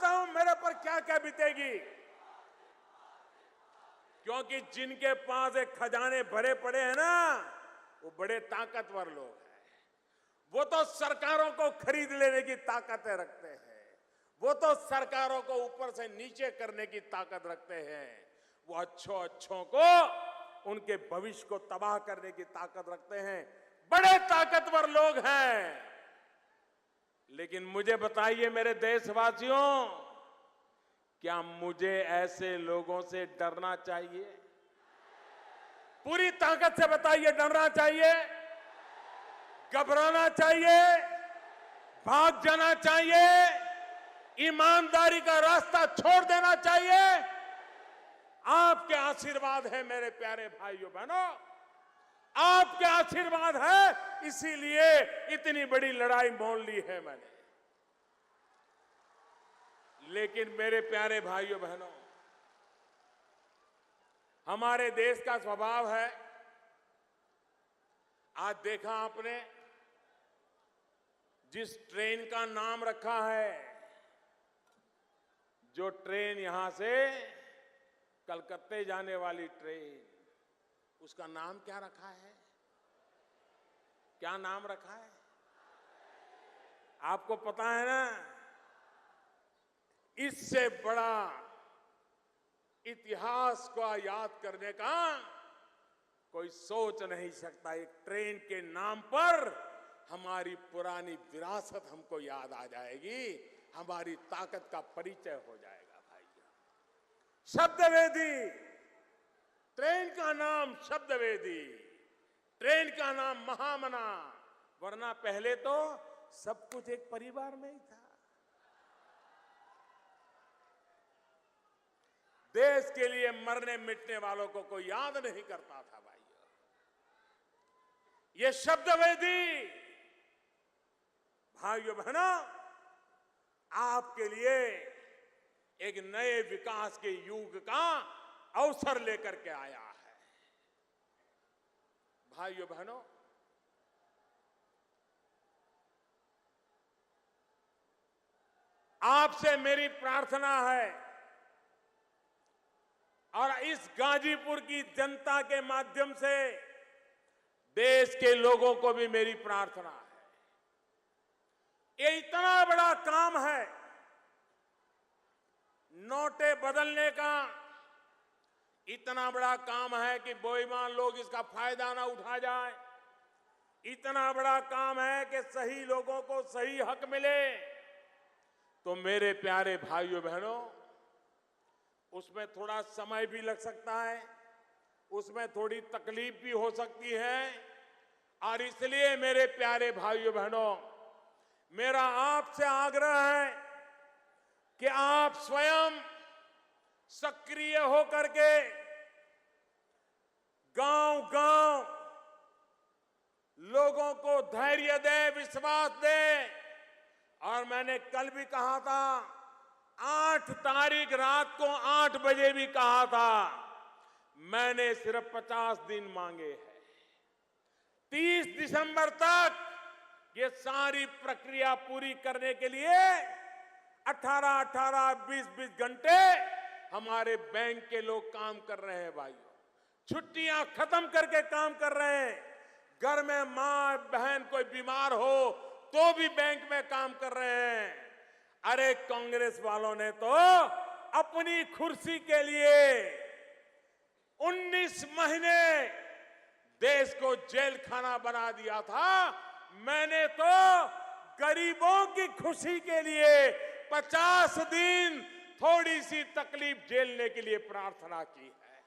हूं मेरे पर क्या क्या बीतेगी, क्योंकि जिनके पास एक खजाने भरे पड़े हैं ना, वो बड़े ताकतवर लोग हैं। वो तो सरकारों को खरीद लेने की ताकतें रखते हैं, वो तो सरकारों को ऊपर से नीचे करने की ताकत रखते हैं, वो अच्छों को, उनके भविष्य को तबाह करने की ताकत रखते हैं। बड़े ताकतवर लोग हैं। लेकिन मुझे बताइए मेरे देशवासियों, क्या मुझे ऐसे लोगों से डरना चाहिए? पूरी ताकत से बताइए, डरना चाहिए, घबराना चाहिए, भाग जाना चाहिए, ईमानदारी का रास्ता छोड़ देना चाहिए? आपके आशीर्वाद है मेरे प्यारे भाइयों बहनों, आपके आशीर्वाद है, इसीलिए इतनी बड़ी लड़ाई मोल ली है मैंने। लेकिन मेरे प्यारे भाइयों बहनों, हमारे देश का स्वभाव है, आज देखा आपने जिस ट्रेन का नाम रखा है, जो ट्रेन यहां से कलकत्ते जाने वाली ट्रेन, उसका नाम क्या रखा है? क्या नाम रखा है? आपको पता है ना? इससे बड़ा इतिहास को याद करने का कोई सोच नहीं सकता। एक ट्रेन के नाम पर हमारी पुरानी विरासत हमको याद आ जाएगी, हमारी ताकत का परिचय हो जाएगा भाइयों। शब्दवेदी, ट्रेन का नाम शब्दवेदी, ट्रेन का नाम महामना, वरना पहले तो सब कुछ एक परिवार में ही था। देश के लिए मरने मिटने वालों को कोई याद नहीं करता था भाइयों। ये शब्दवेदी भाइयों बहनों आपके लिए एक नए विकास के युग का अवसर लेकर के आया है। भाइयों बहनों, आपसे मेरी प्रार्थना है और इस गाजीपुर की जनता के माध्यम से देश के लोगों को भी मेरी प्रार्थना है। ये इतना बड़ा काम है नोटें बदलने का, इतना बड़ा काम है कि बेईमान लोग इसका फायदा ना उठा जाए, इतना बड़ा काम है कि सही लोगों को सही हक मिले। तो मेरे प्यारे भाइयों बहनों, उसमें थोड़ा समय भी लग सकता है, उसमें थोड़ी तकलीफ भी हो सकती है, और इसलिए मेरे प्यारे भाइयों बहनों, मेरा आपसे आग्रह है कि आप स्वयं सक्रिय होकर के गांव-गांव लोगों को धैर्य दे, विश्वास दे। और मैंने कल भी कहा था, 8 तारीख रात को 8 बजे भी कहा था, मैंने सिर्फ 50 दिन मांगे हैं। 30 दिसंबर तक ये सारी प्रक्रिया पूरी करने के लिए 18-18, 20-20 घंटे हमारे बैंक के लोग काम कर रहे हैं भाइयों। छुट्टियां खत्म करके काम कर रहे हैं। घर में मां बहन कोई बीमार हो, तो भी बैंक में काम कर रहे हैं। अरे कांग्रेस वालों ने तो अपनी कुर्सी के लिए 19 महीने देश को जेल खाना बना दिया था। मैंने तो गरीबों की खुशी के लिए 50 दिन थोड़ी सी तकलीफ झेलने के लिए प्रार्थना की है।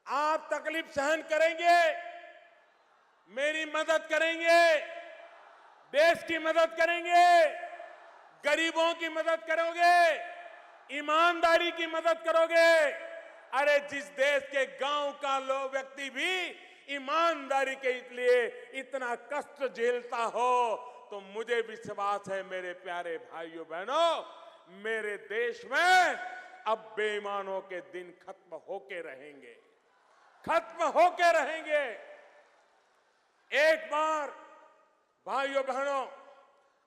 आप तकलीफ सहन करेंगे, मेरी मदद करेंगे, देश की मदद करेंगे, गरीबों की मदद करोगे, ईमानदारी की मदद करोगे। अरे जिस देश के गांव का लोग व्यक्ति भी ईमानदारी के लिए इतना कष्ट झेलता हो, तो मुझे विश्वास है मेरे प्यारे भाइयों बहनों, मेरे देश में अब बेईमानों के दिन खत्म होके रहेंगे, खत्म होके रहेंगे। एक बार भाइयों बहनों,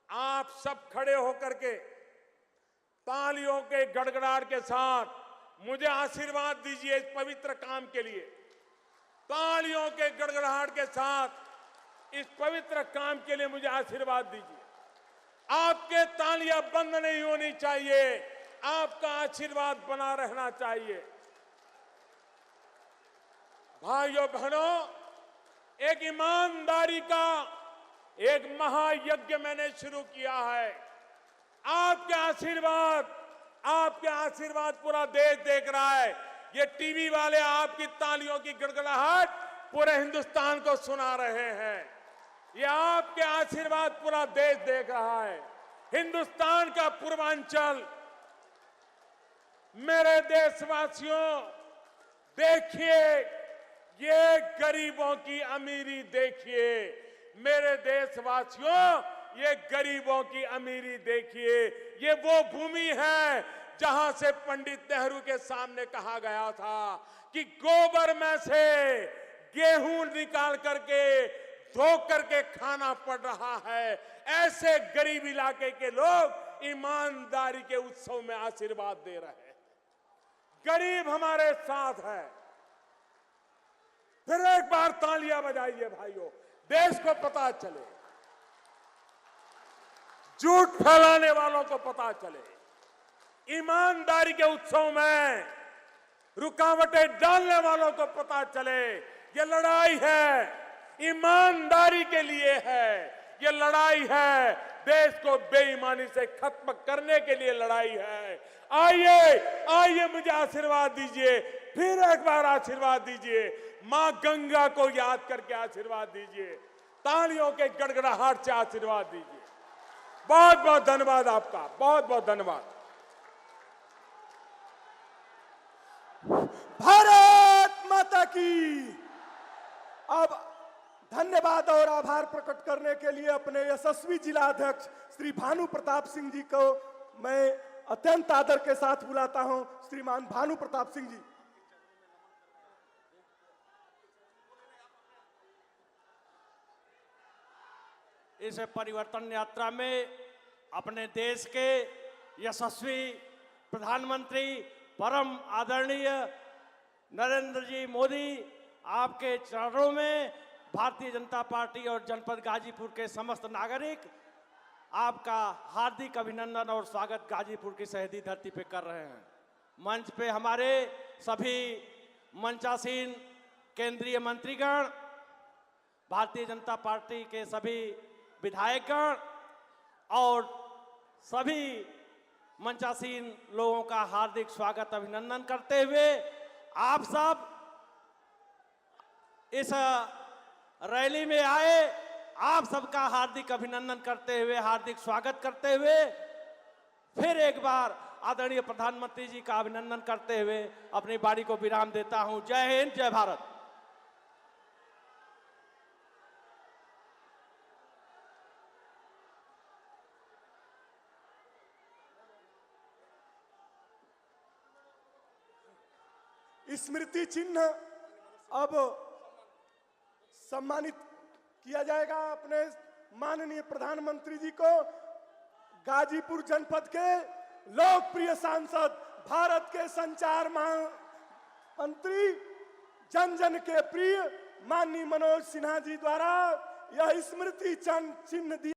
आप सब खड़े होकर के तालियों के गड़गड़ाहट के साथ मुझे आशीर्वाद दीजिए इस पवित्र काम के लिए। तालियों के गड़गड़ाहट के साथ इस पवित्र काम के लिए मुझे आशीर्वाद दीजिए। आपके तालियां बंद नहीं होनी चाहिए, आपका आशीर्वाद बना रहना चाहिए। भाइयों बहनों, एक ईमानदारी का एक महायज्ञ मैंने शुरू किया है। आपके आशीर्वाद पूरा देश देख रहा है। ये टीवी वाले आपकी तालियों की गड़गड़ाहट पूरे हिंदुस्तान को सुना रहे हैं। ये आपके आशीर्वाद पूरा देश देख रहा है। हिंदुस्तान का पूर्वांचल, मेरे देशवासियों, देखिए ये गरीबों की अमीरी देखिए। मेरे देशवासियों, ये गरीबों की अमीरी देखिए। ये वो भूमि है जहां से पंडित नेहरू के सामने कहा गया था कि गोबर में से गेहूं निकाल करके धो करके खाना पड़ रहा है। ऐसे गरीब इलाके के लोग ईमानदारी के उत्सव में आशीर्वाद दे रहे हैं। गरीब हमारे साथ है। फिर एक बार तालियां बजाइए भाइयों, देश को पता चले, झूठ फैलाने वालों को पता चले। ईमानदारी के उत्सव में रुकावटें डालने वालों को पता चले ये लड़ाई है, ईमानदारी के लिए है। ये लड़ाई है, देश को बेईमानी से खत्म करने के लिए लड़ाई है। आइए मुझे आशीर्वाद दीजिए, फिर एक बार आशीर्वाद दीजिए। मां गंगा को याद करके आशीर्वाद दीजिए, तालियों के गड़गड़ाहट से आशीर्वाद दीजिए। बहुत बहुत धन्यवाद आपका, बहुत बहुत धन्यवाद। भारत माता की। अब धन्यवाद और आभार प्रकट करने के लिए अपने यशस्वी जिलाध्यक्ष श्री भानु प्रताप सिंह जी को मैं अत्यंत आदर के साथ बुलाता हूं। श्रीमान भानु प्रताप सिंह जी। इस परिवर्तन यात्रा में अपने देश के यशस्वी प्रधानमंत्री परम आदरणीय नरेंद्र जी मोदी, आपके चरणों में भारतीय जनता पार्टी और जनपद गाजीपुर के समस्त नागरिक आपका हार्दिक अभिनंदन और स्वागत गाजीपुर की शहीदी धरती पे कर रहे हैं। मंच पे हमारे सभी मंचासीन केंद्रीय मंत्रीगण, भारतीय जनता पार्टी के सभी विधायकगण और सभी मंचासीन लोगों का हार्दिक स्वागत अभिनंदन करते हुए आप सब इस रैली में आए, आप सबका हार्दिक अभिनंदन करते हुए, हार्दिक स्वागत करते हुए फिर एक बार आदरणीय प्रधानमंत्री जी का अभिनंदन करते हुए अपनी बारी को विराम देता हूं। जय हिंद, जय भारत। स्मृति चिन्ह अब सम्मानित किया जाएगा अपने माननीय प्रधानमंत्री जी को। गाजीपुर जनपद के लोकप्रिय सांसद, भारत के संचार मंत्री, जन जन के प्रिय माननीय मनोज सिन्हा जी द्वारा यह स्मृति चिन्ह दिया।